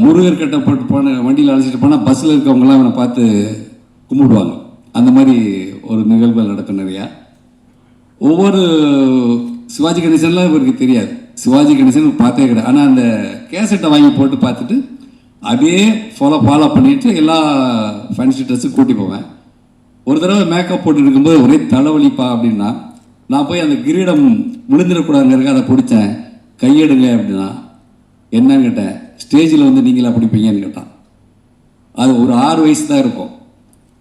முருகர் கட்டப்பட்டு போன வண்டியில் அழைச்சிட்டு போனால் பஸ்ஸில் இருக்கவங்களாம் அவனை பார்த்து கும்பிடுவாங்க. அந்த மாதிரி ஒரு நிகழ்வுகள் நடக்கும் நிறையா. ஒவ்வொரு சிவாஜி கணேசன்லாம் இவருக்கு தெரியாது, சிவாஜி கணேசன் பார்த்தே கிடையாது. ஆனால் அந்த கேசட்டை வாங்கி போட்டு பார்த்துட்டு அதே ஃபாலோ பண்ணிவிட்டு எல்லா ஃபேன்சி ட்ரெஸ்ஸும் கூட்டி போவேன். ஒரு தடவை மேக்கப் போட்டு இருக்கும்போது ஒரே தலைவலிப்பா அப்படின்னா நான் போய் அந்த கிரீடம் விழுந்துடக்கூடாதுங்கிறதுக்கு அதை பிடிச்சேன். கையெடுங்க அப்படின்னா என்னன்னு கேட்டேன். ஸ்டேஜில் வந்து நீங்களா பிடிப்பீங்கன்னு கேட்டான். அது ஒரு 6 வயசு தான் இருக்கும்.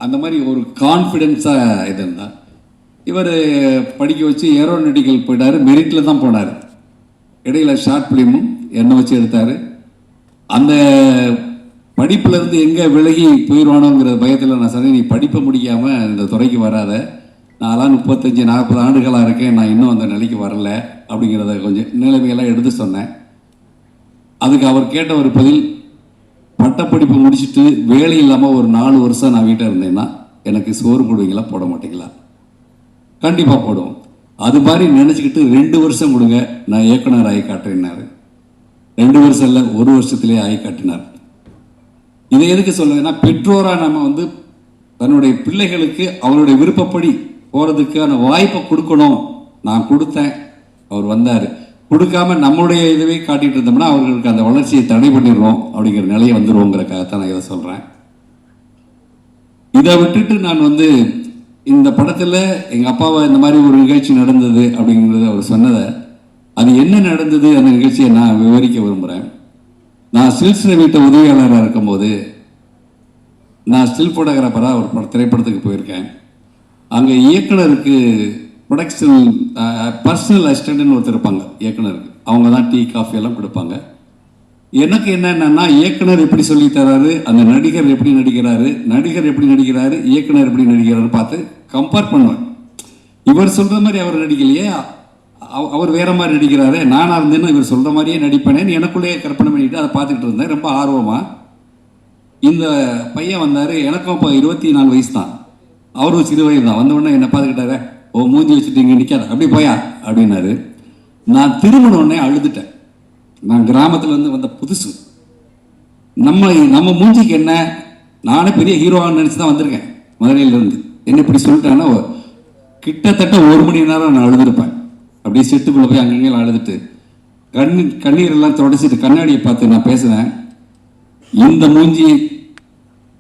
அந்த மாதிரி ஒரு கான்ஃபிடென்ஸாக இது இருந்தால் இவர் படிக்க வச்சு ஏரோநாட்டிக்கல் போயிட்டார். மெரிட்டில் தான் போனார். இடையில ஷார்ட் ஃபிலிமும் என்னை வச்சு எடுத்தார். அந்த படிப்புலேருந்து எங்கே விலகி போயிடுவானோங்கிற பயத்தில் நான் சொன்னேன், நீ படிப்பை முடிக்காமல் இந்த துறைக்கு வராத, நான்லாம் 35-40 ஆண்டுகளாக இருக்கேன், நான் இன்னும் அந்த நிலைக்கு வரல அப்படிங்கிறத கொஞ்சம் நிலைமையெல்லாம் எடுத்து சொன்னேன். அதுக்கு அவர் கேட்ட ஒரு பதில், பட்டப்படிப்பு முடிச்சுட்டு வேலை இல்லாமல் ஒரு 4 வருஷம் நான் வீட்டில் இருந்தேன்னா எனக்கு சோறு போடுவீங்களா போட மாட்டீங்களா? கண்டிப்பாக போடுவோம். அது மாதிரி நினச்சிக்கிட்டு 2 வருஷம் கொடுங்க, நான் இயக்குனர் ஆகி காட்டுறேன்னாரு. 2 வருஷம் இல்லை, 1 வருஷத்துலேயே ஆகி காட்டினார். இதை எதுக்கு சொல்லுவேன்னா, பெற்றோராக நம்ம வந்து தன்னுடைய பிள்ளைகளுக்கு அவருடைய விருப்பப்படி போகிறதுக்கான வாய்ப்பை கொடுக்கணும். நான் கொடுத்தேன், அவர் வந்தார். கொடுக்காம நம்மளுடைய இதுவே காட்டிகிட்டு இருந்தோம்னா அவர்களுக்கு அந்த வளர்ச்சியை தடை பண்ணிடுறோம் அப்படிங்கிற நிலையை வந்துடுவோங்கிறக்காகத்தான் நான் இதை சொல்கிறேன். இதை விட்டுட்டு நான் வந்து இந்த படத்தில் எங்கள் அப்பாவை இந்த மாதிரி ஒரு நிகழ்ச்சி நடந்தது அப்படிங்கிறது அவர் சொன்னதை, அது என்ன நடந்தது அந்த நிகழ்ச்சியை நான் விவரிக்க விரும்புகிறேன். நான் ஸ்டில்ஸ் வீட்டு உதவியாளராக இருக்கும்போது நான் ஸ்டில் ஃபோட்டோகிராஃபராக ஒரு திரைப்படத்துக்கு போயிருக்கேன். அங்கே இயக்குனருக்கு ப்ரொடக்ஷன் பர்சனல் அசிஸ்டண்ட்னு ஒருத்தர் இருப்பாங்க இயக்குனருக்கு. அவங்க தான் டீ காஃபி எல்லாம் கொடுப்பாங்க. எனக்கு என்னென்னா, இயக்குனர் எப்படி சொல்லித்தராரு, அந்த நடிகர் எப்படி நடிக்கிறாரு, நடிகர் எப்படி நடிக்கிறாரு, இயக்குனர் எப்படி நடிக்கிறாரு பார்த்து கம்பேர் பண்ணுவேன். இவர் சொல்கிற மாதிரி அவர் நடிக்கலையே, அவர் வேறு மாதிரி நடிக்கிறாரு, நானாக இருந்தேன்னு இவர் சொல்கிற மாதிரியே நடிப்பேனேன்னு எனக்குள்ளேயே கற்பனை பண்ணிவிட்டு அதை பார்த்துக்கிட்டு இருந்தேன் ரொம்ப ஆர்வமாக. இந்த பையன் வந்தார், எனக்கும் இப்போ 24 வயசு தான், அவரும் சிறு வயது தான். வந்தவுடனே என்னை பார்த்துக்கிட்டாரு, ஓ மூஞ்சி வச்சுட்டு இங்கே நிற்காத, அப்படி போயா அப்படின்னாரு. நான் திரும்பினோடனே அழுதுட்டேன். நான் கிராமத்தில் வந்த புதுசு, நம்ம மூஞ்சிக்கு என்ன, நானே பெரிய ஹீரோவான்னு நினச்சி தான் வந்திருக்கேன் மதுரையிலேருந்து. என்ன இப்படி சொல்லிட்டேன்னா கிட்டத்தட்ட 1 மணி நேரம் நான் அழுதுருப்பேன். அப்படியே செட்டுக்குள்ளே போய் அங்கங்கே அழுதுட்டு, கண்ணீரெல்லாம் தொடச்சிட்டு கண்ணாடியை பார்த்து நான் பேசுகிறேன், இந்த மூஞ்சி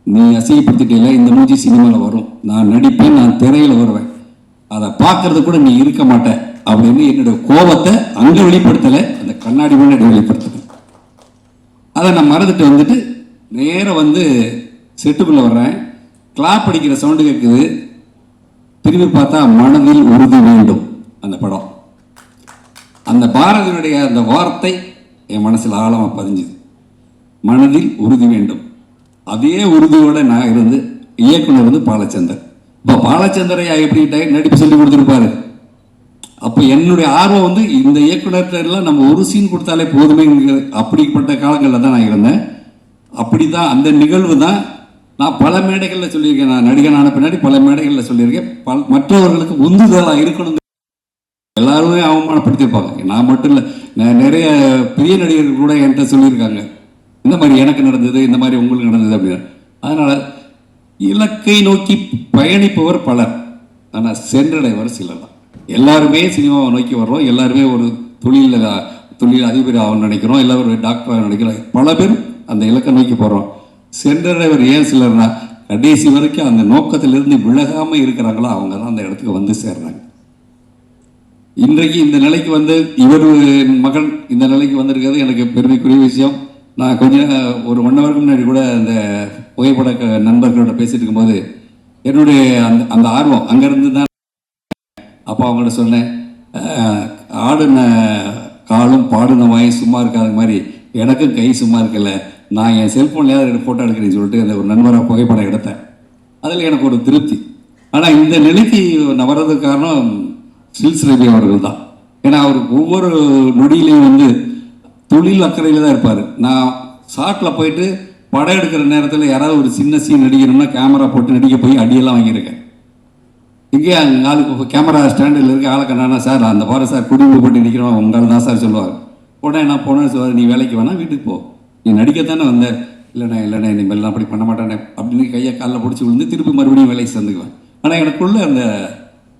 நீ அசிங்கப்படுத்திட்டே, இந்த மூஞ்சி சினிமாவில் வரும், நான் நடிப்பேன், நான் திரையில் வருவேன், அதை பார்க்கறது கூட நீ இருக்க மாட்ட அப்படின்னு என்னுடைய கோபத்தை அங்கே வெளிப்படுத்தலை, அந்த கண்ணாடி முன்னாடி வெளிப்படுத்தலை. அதை நான் மறந்துட்டு வந்துட்டு நேராக வந்து செட்டுக்குள்ளே வர்றேன். கிளாப் அடிக்கிற சவுண்டு கேட்குது. திரும்பி பார்த்தா மனதில் உறுதி வேண்டும் அந்த படம். அந்த பாரதியினுடைய அந்த வார்த்தை என் மனசில் ஆழமாக பதிஞ்சுது. மனதில் உறுதி வேண்டும். அதே உறுதியோடு நான் இருந்து இயக்குனர் வந்து பாலச்சந்தர். இப்போ பாலச்சந்தரையா எப்படி நடிப்பு சொல்லி கொடுத்துருப்பாரு. அப்போ என்னுடைய ஆர்வம் வந்து இந்த இயக்குனர்லாம் நம்ம ஒரு சீன் கொடுத்தாலே போதுமே, அப்படிப்பட்ட காலங்களில் தான் நான் இருந்தேன். அப்படி தான் அந்த நிகழ்வு தான் நான் பல மேடைகளில் சொல்லியிருக்கேன். நான் நடிகனான பின்னாடி பல மேடைகளில் சொல்லியிருக்கேன். மற்றவர்களுக்கு உந்துதலாக இருக்கணும். எல்லாருமே அவமானப்படுத்தியிருப்பாங்க, நான் மட்டும் இல்லை. நிறைய பெரிய நடிகர்கள் கூட என்கிட்ட சொல்லியிருக்காங்க, இந்த மாதிரி எனக்கு நடந்தது, இந்த மாதிரி உங்களுக்கு நடந்தது அப்படின்னு. அதனால் இலக்கை நோக்கி பயணிப்பவர் பலர், ஆனால் சென்றடைவர் சிலர் தான். எல்லாருமே சினிமாவை நோக்கி வர்றோம், எல்லாருமே ஒரு தொழில் அதிபர் ஆகணும்னு நினைக்கிறோம், எல்லாரும் ஒரு டாக்டராக நினைக்கிறோம். பல பேர் அந்த இலக்கை நோக்கி போகிறோம். சென்றடைவர் ஏன் சிலர்னா கடைசி வரைக்கும் அந்த நோக்கத்திலிருந்து விலகாமல் இருக்கிறாங்களோ அவங்க தான் அந்த இடத்துக்கு வந்து சேர்றாங்க. இன்றைக்கு இந்த நிலைக்கு வந்து இவர் மகன் இந்த நிலைக்கு வந்திருக்கிறது எனக்கு பெருமைக்குரிய விஷயம். நான் கொஞ்சம் ஒரு 1 ஹவருக்கு முன்னாடி கூட அந்த புகைப்பட நண்பர்களோட பேசிட்டு இருக்கும்போது என்னுடைய அந்த ஆர்வம் அங்கேருந்து தான். அப்போ அவங்கள்ட்ட சொன்னேன், ஆடுன காலும் பாடுன வாயும் சும்மா இருக்காத மாதிரி எனக்கும் கை சும்மா இருக்கல, நான் என் செல்ஃபோன்லேயாவது ஃபோட்டோ எடுக்கிறேன்னு சொல்லிட்டு அந்த ஒரு நண்பராக புகைப்படம் எடுத்தேன். அதில் எனக்கு ஒரு திருப்தி. ஆனால் இந்த நிலைக்கு நான் வர்றதுக்கு காரணம் ஸ்டில்ஸ் ரவி அவர்கள் தான். ஏன்னா அவர் ஒவ்வொரு நொடியிலையும் வந்து தொழில் அக்கறையில் தான் இருப்பார். நான் ஷாட்டில் போயிட்டு படம் எடுக்கிற நேரத்தில் யாராவது ஒரு சின்ன சீன் நடிக்கணும்னா கேமரா போட்டு நடிக்க போய் அடியெல்லாம் வாங்கியிருக்கேன். இங்கே ஆளுக்கு கேமரா ஸ்டாண்டில் இருக்க ஆளுக்கு என்னன்னா, சார் அந்த பாரு சார் குடிநீர் போட்டு நிற்கிறோம் உங்களால் தான் சார் சொல்லுவார். உடனே நான் போனேன்னு சொல்லுவார், நீ வேலைக்கு வேணா வீட்டுக்கு போ, நீ நடிக்கத்தானே வந்த. இல்லைண்ணே இனிமேல்லாம் அப்படி பண்ண மாட்டேனே அப்படின்னு கையை காலில் பிடிச்சி விழுந்து திருப்பி மறுபடியும் வேலைக்கு சேர்ந்துக்குவேன். ஆனால் எனக்குள்ள அந்த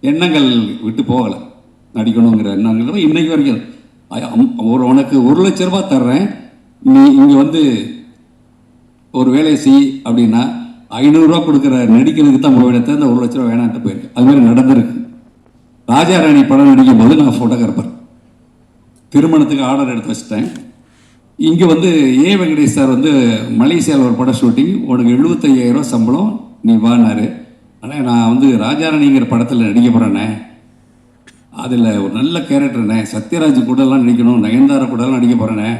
எண்ணங்கள் விட்டு போகலை, நடிக்கணுங்கிற எண்ணங்கள் இன்னைக்கு வரைக்கும். உனக்கு 1 லட்ச ரூபா தர்றேன், நீ இங்கே வந்து ஒரு வேலையை செய் அப்படின்னா 500 ரூபா கொடுக்குற நடிக்கிறதுக்கு தான் போயிடத்த அந்த 1 லட்ச ரூபா வேணான்ட்டு போயிருக்கு. அது மாதிரி நடந்திருக்கு. ராஜா ராணி படம் நடிக்கும் போது நான் ஃபோட்டோகிராஃபர், திருமணத்துக்கு ஆர்டர் எடுத்து வச்சுட்டேன். இங்கே வந்து ஏ வெங்கடேஷ் சார் வந்து மலேசியாவில் ஒரு படம் ஷூட்டிங், உனக்கு 75,000 ரூபா சம்பளம், நீ வானாரு. ஆனால் நான் வந்து ராஜாராணிங்கிற படத்தில் நடிக்க போகிறேன்னே, அதில் ஒரு நல்ல கேரக்டர்ண்ணே, சத்யராஜ் கூடலாம் நடிக்கணும், நயன்தாரா கூடலாம் நடிக்க போகிறேன்னே,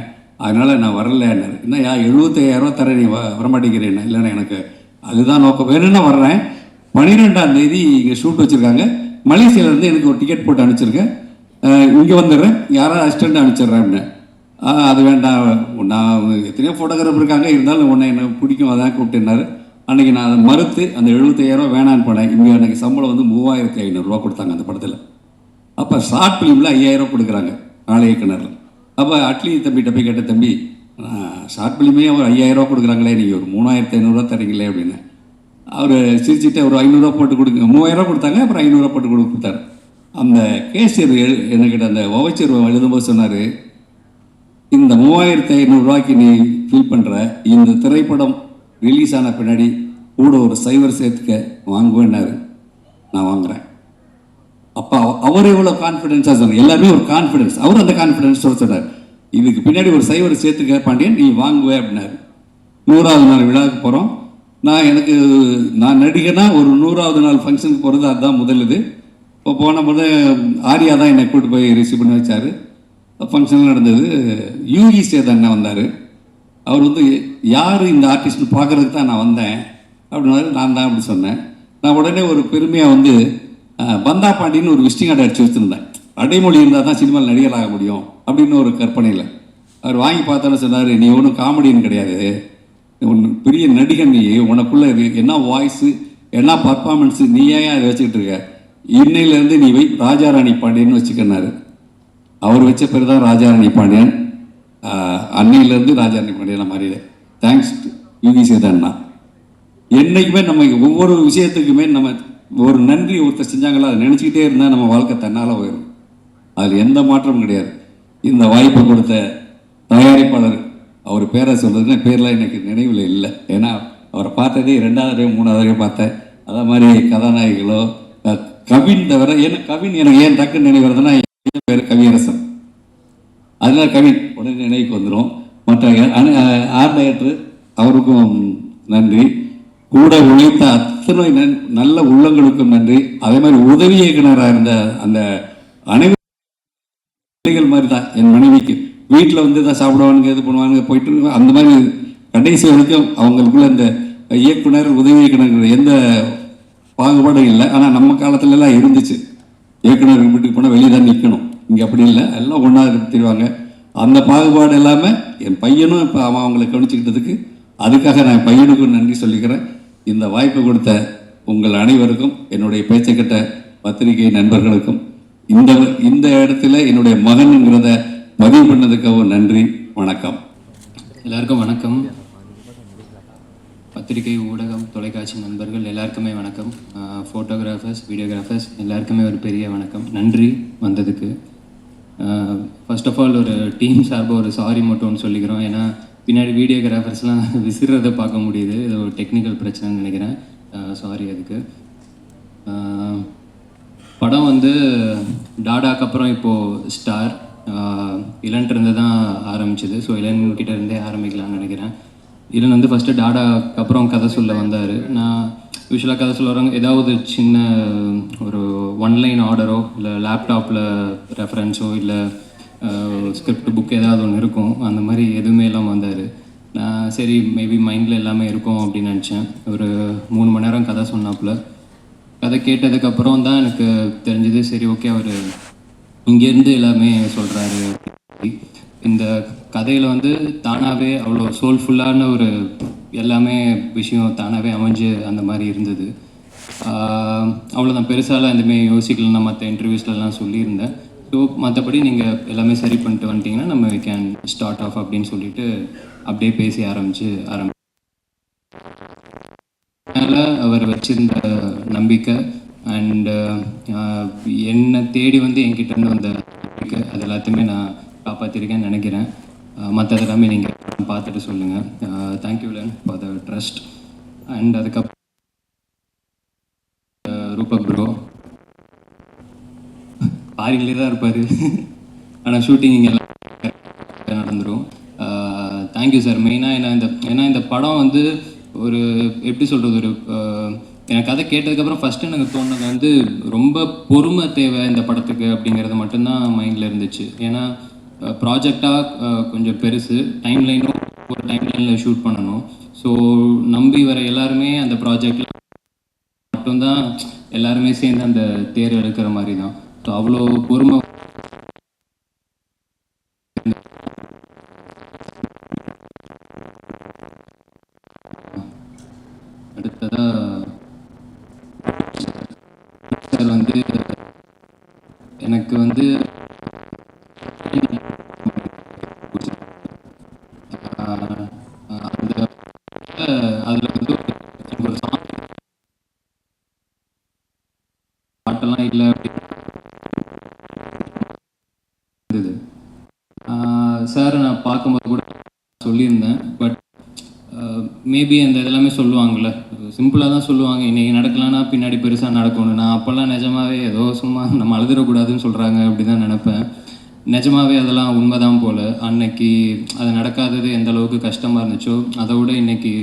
அதனால் நான் வரலன்னாரு. என்னையா 75,000 ரூபா தர நீ வரமாட்டேங்கிறேண்ணே. இல்லைண்ணே எனக்கு அதுதான் நோக்கம், வேணும்னா வர்றேன். 12ஆம் தேதி இங்கே ஷூட் வச்சுருக்காங்க, மலேசியாவிலேருந்து எனக்கு ஒரு டிக்கெட் போட்டு அனுப்பிச்சிருக்கேன், இங்கே வந்துடுறேன், யாராவது அசிஸ்டண்ட் அனுப்பிச்சிட்றேன் அப்படின்னு. அது வேண்டாம், நான் எத்தனையோ ஃபோட்டோகிராஃபர் இருக்காங்க, இருந்தாலும் உன்னை எனக்கு பிடிக்கும் அதான் கூப்பிட்டுனாரு. அன்றைக்கி நான் அதை மறுத்து அந்த 75,000 ரூபா வேணான்னு போனேன். இங்கே எனக்கு சம்பளம் வந்து 3,500 ரூபா கொடுத்தாங்க அந்த படத்தில். அப்போ ஷார்ட் ஃபிலிமில் 5,000 ரூபா கொடுக்குறாங்க நாளை இயக்குனரில். அப்போ அட்லி தம்பிகிட்ட போய் கேட்ட, தம்பி ஷார்ட் ஃபிலிமே ஒரு 5,000 ரூபா கொடுக்குறாங்களே, நீங்கள் ஒரு 3,500 ரூபா தரீங்களே அப்படின்னு. அவர் சிரிச்சுட்டு ஒரு 500 ரூபா போட்டு கொடுங்க, 3,000 ரூபா கொடுத்தாங்க, அப்புறம் 500 ரூபா போட்டு கொடுத்தாரு. அந்த கேசியர் என்கிட்ட அந்த வவச்சர் எழுதும்போது சொன்னார், இந்த 3,500 ரூபாய்க்கு நீ ஃபீல் பண்ணுற இந்த திரைப்படம் ரிலீஸ் ஆன பின்னாடி கூட ஒரு சைவர் சேர்த்துக்க வாங்குவேன்னாரு. நான் வாங்குகிறேன். அப்போ அவர் எவ்வளோ கான்ஃபிடென்ஸாக சொன்னார், எல்லாருமே ஒரு கான்ஃபிடென்ஸ், அவர் அந்த கான்ஃபிடென்ஸோட சொன்னார், இதுக்கு பின்னாடி ஒரு சைவர் சேர்த்துக்க பாண்டியன் நீ வாங்குவே அப்படின்னாரு. 100வது நாள் விழாவுக்கு போகிறோம். நான் நடிகனா ஒரு 100வது நாள் ஃபங்க்ஷனுக்கு போகிறது அதுதான் முதல் இது. இப்போ போன போது ஆர்யா தான் என்னை கூப்பிட்டு போய் ரிசீவ் பண்ணி வச்சார். ஃபங்க்ஷன் நடந்தது. யூகி சேத் அண்ணன் வந்தார். அவர் வந்து யார் இந்த ஆர்டிஸ்ட்னு பார்க்குறதுக்கு தான் நான் வந்தேன் அப்படின்னாரு. நான் தான் அப்படி சொன்னேன். நான் உடனே ஒரு பெருமையாக வந்து பந்தா பாண்டின்னு ஒரு விசிட்டிங் கார்டு அடித்து வச்சுருந்தேன். அடைமொழி இருந்தால் தான் சினிமாவில் நடிகர் ஆக முடியும் அப்படின்னு ஒரு கற்பனையில். அவர் வாங்கி பார்த்தாலும் சொன்னார், நீ ஒன்றும் காமெடின்னு கிடையாது, ஒன்று பெரிய நடிகன், நீ உனக்குள்ளே என்ன வாய்ஸு என்ன பர்ஃபார்மன்ஸு, நீ ஏன் அதை வச்சுக்கிட்டு இருக்க, இன்னையிலேருந்து நீ வை ராஜாராணி பாண்டியன்னு வச்சுக்கினாரு. அவர் வச்ச பேர் தான் ராஜாராணி பாண்டியன். அன்னையிலேருந்து ராஜாராணி பாண்டியன் மாறிடு. தேங்க்ஸ் யூகி சேதண்ணா. என்றைக்குமே நம்ம ஒவ்வொரு விஷயத்துக்குமே நம்ம ஒரு நன்றி ஒருத்தர் செஞ்சாங்களோ அதை நினச்சிக்கிட்டே இருந்தால் நம்ம வாழ்க்கை தன்னால் போயிடும். அதில் எந்த மாற்றமும் கிடையாது. இந்த வாய்ப்பு கொடுத்த தயாரிப்பாளர், அவர் பேரை சொல்கிறதுன்னு பேர்லாம் எனக்கு நினைவில் இல்லை. ஏன்னா அவரை பார்த்ததே 2வது 3வது பார்த்தேன். அதே மாதிரி கதாநாயகிகளோ கவின் தவிர, ஏன்னா கவின் எனக்கு ஏன் டக்குன்னு நினைவு வருதுன்னா என் பேர் கவியரசன், அதனால கவின் உடனே நினைவுக்கு வந்துடும். மற்ற ஆர்ட் டைரக்டர் அவருக்கும் நன்றி. கூட உழைத்த அத்தனை நல்ல உள்ளங்களுக்கும் நன்றி. அதே மாதிரி உதவி இயக்குனராக இருந்த அந்த அனைவரும் மாதிரி தான் என் மனைவிக்கு வீட்டில் வந்து தான் சாப்பிடுவானுங்க, இது பண்ணுவானுங்க, போயிட்டு அந்த மாதிரி கடைசி வரைக்கும் அவங்களுக்குள்ள இந்த இயக்குனர் உதவி இயக்குனர் எந்த பாகுபாடும் இல்லை. ஆனால் நம்ம காலத்துலலாம் இருந்துச்சு, இயக்குனர் வீட்டுக்கு போனால் வெளியே தான் நிற்கணும். இங்கே அப்படி இல்லை, எல்லாம் ஒன்றா தெரிவாங்க. அந்த பாகுபாடு இல்லாமல் என் பையனும் இப்போ அவங்களை கவனிச்சுக்கிட்டதுக்கு அதுக்காக நான் பையனுக்கும் நன்றி சொல்லிக்கிறேன். இந்த வாய்ப்பு கொடுத்த உங்கள் அனைவருக்கும், என்னுடைய பேச்சை கேட்ட பத்திரிகை நண்பர்களுக்கும், இந்த இடத்துல என்னுடைய மகன்ங்கிறத பதிவு பண்ணதுக்காகவும் நன்றி. வணக்கம். எல்லாருக்கும் வணக்கம். பத்திரிகை, ஊடகம், தொலைக்காட்சி நண்பர்கள் எல்லாருக்குமே வணக்கம். ஃபோட்டோகிராஃபர்ஸ், வீடியோகிராஃபர்ஸ் எல்லாருக்குமே ஒரு பெரிய வணக்கம். நன்றி வந்ததுக்கு. ஃபர்ஸ்ட் ஆஃப் ஆல் ஒரு டீம் சார்பாக ஒரு சாரி மட்டும் சொல்லிக்கிறோம். ஏன்னா பின்னாடி வீடியோகிராஃபர்ஸ்லாம் விசிறதை பார்க்க முடியுது. இது ஒரு டெக்னிக்கல் பிரச்சனைன்னு நினைக்கிறேன். சாரி அதுக்கு. படம் வந்து டாடாக்கு அப்புறம் இப்போது ஸ்டார் இளன்ட்டு தான் ஆரம்பிச்சிது. ஸோ இளன்கிட்ட இருந்தே ஆரம்பிக்கலாம்னு நினைக்கிறேன். இளன் வந்து ஃபஸ்ட்டு டாடாக்கு அப்புறம் கதை சொல்ல வந்தார். நான் யூஸ்வலாக கதை சொல்ல வரவங்க ஏதாவது சின்ன ஒரு ஒன்லைன் ஆர்டரோ இல்லை லேப்டாப்பில் ரெஃபரன்ஸோ இல்லை ஸ்கிரிப்ட் புக் ஏதாவது ஒன்று இருக்கும், அந்த மாதிரி எதுவுமே இல்லாமல் வந்தார். நான் சரி மேபி மைண்டில் எல்லாமே இருக்கும் அப்படின்னு நினச்சேன். ஒரு 3 மணி நேரம் கதை சொன்னாப்புல. கதை கேட்டதுக்கப்புறம் தான் எனக்கு தெரிஞ்சது, சரி ஓகே அவர் இங்கேருந்து எல்லாமே சொல்கிறாரு. இந்த கதையில் வந்து தானாகவே அவ்வளோ சோல்ஃபுல்லான ஒரு எல்லாமே விஷயம் தானாகவே அமைஞ்சு அந்த மாதிரி இருந்தது. அவ்வளோதான், பெருசாலாம் எதுவுமே யோசிக்கல. நான் மற்ற இன்டர்வியூஸ்லாம் சொல்லியிருந்தேன். ஸோ மற்றபடி நீங்கள் எல்லாமே சரி பண்ணிட்டு வந்துட்டிங்கன்னா நம்ம கேன் ஸ்டார்ட் ஆஃப் அப்படின்னு சொல்லிட்டு அப்படியே பேசி ஆரம்பிச்சு அவர் வச்சிருந்த நம்பிக்கை அண்டு என்னை தேடி வந்து என்கிட்டேருந்து வந்த நம்பிக்கை, அது எல்லாத்தையுமே நான் காப்பாற்றிருக்கேன்னு நினைக்கிறேன். மற்றது எல்லாமே நீங்கள் பார்த்துட்டு சொல்லுங்கள். Thank you Ilan for the trust. And அதுக்கப்புறம் ரூபக் ப்ரோ ஃபாரின்லேயே தான் இருப்பார், ஆனால் ஷூட்டிங் இங்கே எல்லாம் நடந்துடும். Thank you sir. மெயினாக ஏன்னா இந்த படம் வந்து ஒரு எப்படி சொல்கிறது, ஒரு எனக்கு கதை கேட்டதுக்கப்புறம் ஃபஸ்ட்டு எனக்கு தோணுது வந்து ரொம்ப பொறுமை தேவை இந்த படத்துக்கு அப்படிங்கிறது மட்டும்தான் மைண்டில் இருந்துச்சு. ஏன்னா ப்ராஜெக்டாக கொஞ்சம் பெருசு, டைம்லைனும் ஒரு டைம்லைனில் ஷூட் பண்ணணும். ஸோ நம்பி வர எல்லாருமே அந்த ப்ராஜெக்டில் மட்டும்தான் எல்லாருமே சேர்ந்து அந்த தேர் எடுக்கிற மாதிரி தான். ஸோ அவ்வளோ பொறுமை அடுத்ததாக சார் வந்து எனக்கு வந்து அதில் வந்து ஒரு பாட்டெல்லாம் இல்லை அப்படின்னு இருந்தது. சார் நான் பார்க்கும்போது கூட சொல்லியிருந்தேன். பட் மேபி அந்த இதெல்லாமே சொல்லுவாங்கள்ல, சிம்பிளாக தான் சொல்லுவாங்க, இன்றைக்கி நடக்கலான்னா பின்னாடி பெருசாக நடக்கணும். நான் அப்போல்லாம் நிஜமாவே ஏதோ சும்மா நம்ம அழுதுறக்கூடாதுன்னு சொல்கிறாங்க அப்படி தான் நினப்பேன். நிஜமாவே அதெல்லாம் உண்மைதான் போல். அன்னைக்கு அது நடக்காதது எந்த அளவுக்கு கஷ்டமாக இருந்துச்சோ அதை விட இன்றைக்கி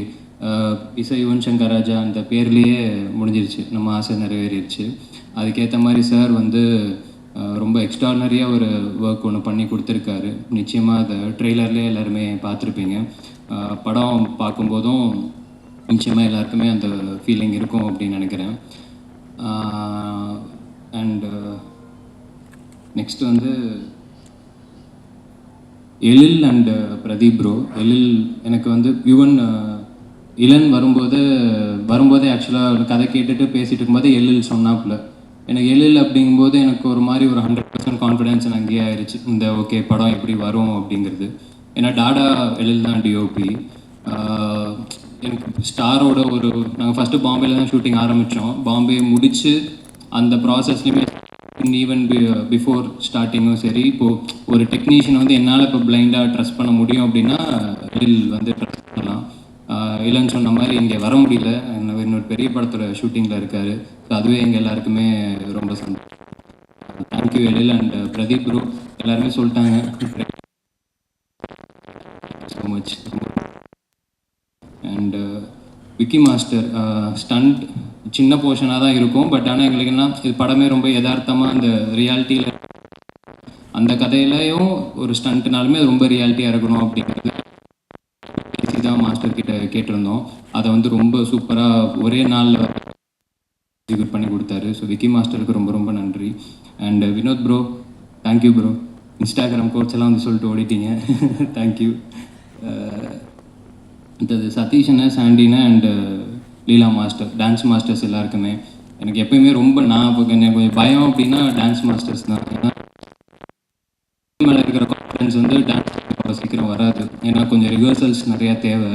இசை யுவன் சங்கர் ராஜா அந்த பேர்லேயே முடிஞ்சிருச்சு, நம்ம ஆசை நிறைவேறிடுச்சு. அதுக்கேற்ற மாதிரி சார் வந்து ரொம்ப எக்ஸ்ட்ரானரியாக ஒரு ஒர்க் ஒன்று பண்ணி கொடுத்துருக்காரு. நிச்சயமாக அதை ட்ரெய்லர்லேயே எல்லாருமே பார்த்துருப்பீங்க. படம் பார்க்கும்போதும் நிச்சயமாக எல்லாருக்குமே அந்த ஃபீலிங் இருக்கும் அப்படின்னு நினைக்கிறேன். அண்டு நெக்ஸ்ட் வந்து எழில் அண்டு பிரதீப் ப்ரோ. எழில் எனக்கு வந்து இளன் வரும்போதே ஆக்சுவலாக கதை கேட்டுட்டு பேசிகிட்டு இருக்கும்போது எழில் சொன்னாப்புல. எனக்கு எழில் அப்படிங்கும்போது எனக்கு ஒரு மாதிரி ஒரு 100% கான்ஃபிடென்ஸ் எனக்கு அங்கேயே ஆயிடுச்சு, இந்த ஓகே படம் எப்படி வரும் அப்படிங்கிறது. ஏன்னா டாடா எழில் தான் டிஓபி. எனக்கு ஸ்டாரோட நாங்கள் ஃபஸ்ட்டு பாம்பேல தான் ஷூட்டிங் ஆரம்பித்தோம். பாம்பே முடித்து அந்த ப்ராசஸ்லையுமே ஈவன் பிஃபோர் ஸ்டார்டிங்கும் சரி, இப்போது ஒரு டெக்னீஷியன் வந்து என்னால் இப்போ பிளைண்டாக ட்ரஸ்ட் பண்ண முடியும் அப்படின்னா வந்து ட்ரஸ்ட் பண்ணலாம். இல்லைன்னு சொன்ன மாதிரி இங்கே வர முடியல, இன்னொரு பெரிய படத்தோட ஷூட்டிங்கில் இருக்கார். ஸோ அதுவே எங்கள் எல்லாருக்குமே ரொம்ப சந்தோஷம். Thank you Ezhil and Pradeep bro, எல்லாருமே சொல்லிட்டாங்க. So much. And Vicky master stunt சின்ன போர்ஷனாக தான் இருக்கும், பட் ஆனால் எங்களுக்குன்னா இது படமே ரொம்ப யதார்த்தமாக அந்த ரியாலிட்டியில், அந்த கதையிலையும் ஒரு ஸ்டண்ட்னாலுமே அது ரொம்ப ரியாலிட்டியாக இருக்கணும் அப்படிங்கிறது தான் மாஸ்டர் கிட்ட கேட்டிருந்தோம். அதை வந்து ரொம்ப சூப்பராக ஒரே நாளில் எக்ஸிக்யூட் பண்ணி கொடுத்தாரு. ஸோ விக்கி மாஸ்டருக்கு ரொம்ப ரொம்ப நன்றி. And Vinod bro, thank you bro. Instagram quotes எல்லாம் வந்து சொல்லிட்டு ஓடிட்டீங்க. தேங்க்யூ. அடுத்தது சதீஷனை, சாண்டினை and Leela master, dance masters எல்லாருக்குமே. எனக்கு எப்பயுமே ரொம்ப எனக்கு கொஞ்சம் பயம் அப்படின்னா டான்ஸ் மாஸ்டர்ஸ் தான். ஏன்னா மேலே இருக்கிற கான்ஃபிடன்ஸ் வந்து டான்ஸ் சீக்கிரம் வராது. ஏன்னா கொஞ்சம் ரிஹர்சல்ஸ் நிறையா தேவை.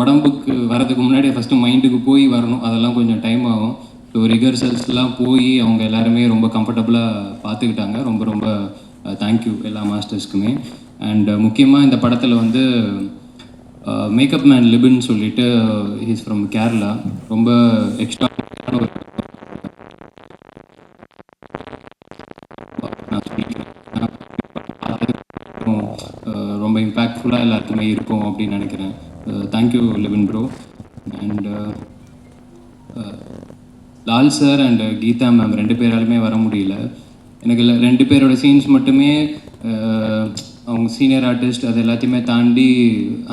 உடம்புக்கு வரதுக்கு முன்னாடி ஃபஸ்ட்டு மைண்டுக்கு போய் வரணும், அதெல்லாம் கொஞ்சம் டைம் ஆகும். ஸோ ரிஹர்சல்ஸ்லாம் போய் அவங்க எல்லாருமே ரொம்ப கம்ஃபர்டபுளாக பார்த்துக்கிட்டாங்க. ரொம்ப ரொம்ப தேங்க்யூ எல்லா மாஸ்டர்ஸ்க்குமே. அண்ட் முக்கியமாக இந்த படத்தில் வந்து மேக்கப் மேன் லிபின் சொல்லிட்டு, ஹீஸ் ஃப்ரம் கேரளா. ரொம்ப எக்ஸ்ட்ரா ஒரு நான் சொல்லிக்கிறேன், ரொம்ப இம்பேக்ட்ஃபுல்லாக எல்லாருக்குமே இருக்கும் அப்படின்னு நினைக்கிறேன். Thank you Libin bro. And Lal sir and Geetha ma'am 2 பேராலுமே வர முடியல. எனக்கு 2 பேரோட சீன்ஸ் மட்டுமே அவங்க சீனியர் ஆர்டிஸ்ட் அது எல்லாத்தையுமே தாண்டி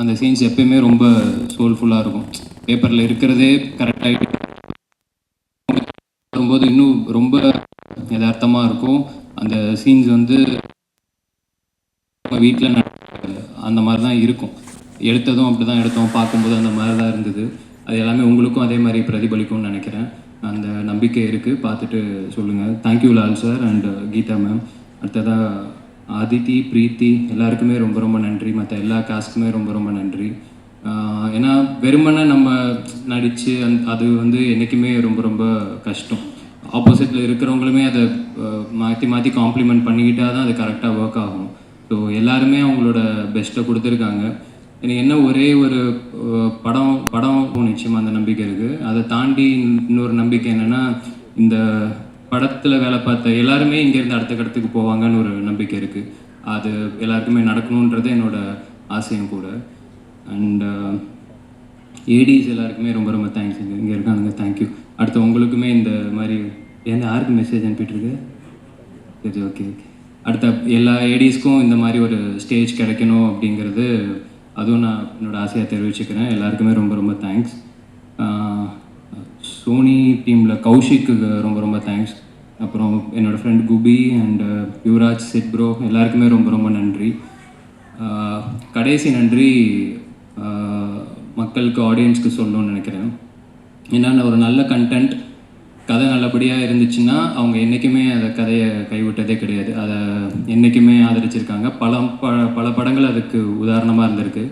அந்த சீன்ஸ் எப்பயுமே ரொம்ப சோல்ஃபுல்லாக இருக்கும். பேப்பரில் இருக்கிறதே கரெக்டாகிட்டு வரும்போது இன்னும் ரொம்ப யதார்த்தமாக இருக்கும். அந்த சீன்ஸ் வந்து வீட்டில் அந்த மாதிரி தான் இருக்கும். எடுத்ததும் அப்படி தான் எடுத்தோம், பார்க்கும்போது அந்த மாதிரி தான் இருந்தது. அது எல்லாமே உங்களுக்கும் அதே மாதிரி பிரதிபலிக்கும்னு நினைக்கிறேன். அந்த நம்பிக்கை இருக்குது, பார்த்துட்டு சொல்லுங்கள். Thank you Lal sir and Geetha ma'am. அடுத்ததாக ஆதித்தி, பிரீத்தி எல்லாருக்குமே ரொம்ப ரொம்ப நன்றி. மற்ற எல்லா காஸ்ட்டுக்குமே ரொம்ப ரொம்ப நன்றி. ஏன்னா வெறுமனே நம்ம நடித்து அது வந்து என்றைக்குமே ரொம்ப ரொம்ப கஷ்டம். ஆப்போசிட்டில் இருக்கிறவங்களுமே அதை மாற்றி மாற்றி காம்ப்ளிமெண்ட் பண்ணிக்கிட்டால் தான் அது கரெக்டாக ஒர்க் ஆகும். ஸோ எல்லாருமே அவங்களோட பெஸ்ட்டை கொடுத்துருக்காங்க. எனக்கு என்ன ஒரே ஒரு படம் நிச்சயமாக அந்த நம்பிக்கை இருக்குது. அதை தாண்டி இன்னொரு நம்பிக்கை என்னென்னா, இந்த படத்தில் வேலை பார்த்த எல்லாருமே இங்கேருந்து அடுத்த கட்டத்துக்கு போவாங்கன்னு ஒரு நம்பிக்கை இருக்குது. அது எல்லாருக்குமே நடக்கணுன்றது என்னோடய ஆசையும் கூட. அண்ட் ஏடிஸ் எல்லாருக்குமே ரொம்ப ரொம்ப தேங்க்ஸ். இங்கே இருக்கானுங்க, தேங்க்யூ. அடுத்து உங்களுக்குமே இந்த மாதிரி யாருக்கு மெசேஜ் அனுப்பிட்டுருக்கு? சரி, ஓகே ஓகே. அடுத்த எல்லா ஏடிஸ்க்கும் இந்த மாதிரி ஒரு ஸ்டேஜ் கிடைக்கணும் அப்படிங்கிறது, அதுவும் நான் என்னோடய ஆசையாக தெரிவிச்சுக்கிறேன். எல்லாருக்குமே ரொம்ப ரொம்ப தேங்க்ஸ். சோனி டீமில் கௌஷிக்கு ரொம்ப ரொம்ப தேங்க்ஸ். அப்புறம் என்னோடய friend Kubi and Yuvaraj, Sid bro எல்லாருக்குமே ரொம்ப ரொம்ப நன்றி. கடைசி நன்றி மக்களுக்கு, ஆடியன்ஸ்க்கு சொல்லணும்னு நினைக்கிறேன். ஏன்னா ஒரு நல்ல கண்டென்ட், கதை நல்லபடியாக இருந்துச்சுன்னா அவங்க என்றைக்குமே அந்த கதையை கைவிட்டதே கிடையாது. அதை என்றைக்குமே ஆதரிச்சிருக்காங்க. பல படங்கள் அதுக்கு உதாரணமாக இருந்திருக்கு,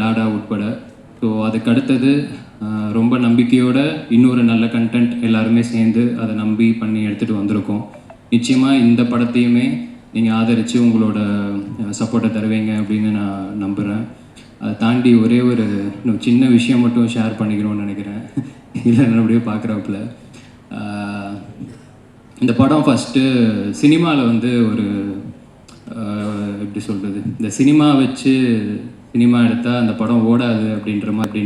டாடா உட்பட. ஸோ அதுக்கு அடுத்தது ரொம்ப நம்பிக்கையோட இன்னொரு நல்ல கண்டென்ட் எல்லாருமே சேர்ந்து அதை நம்பி பண்ணி எடுத்துகிட்டு வந்திருக்கோம். நிச்சயமாக இந்த படத்தையுமே நீங்கள் ஆதரித்து உங்களோட சப்போர்ட்டை தருவீங்க அப்படின்னு நான் நம்புகிறேன். அதை தாண்டி ஒரே ஒரு சின்ன விஷயம் மட்டும் ஷேர் பண்ணிக்கணும்னு நினைக்கிறேன். இல்லை அப்படியே பார்க்குறப்பல, இந்த படம் ஃபஸ்ட்டு சினிமாவில் வந்து ஒரு எப்படி சொல்கிறது, இந்த சினிமா வச்சு சினிமா எடுத்தால் அந்த படம் ஓடாது அப்படின்ற மாதிரி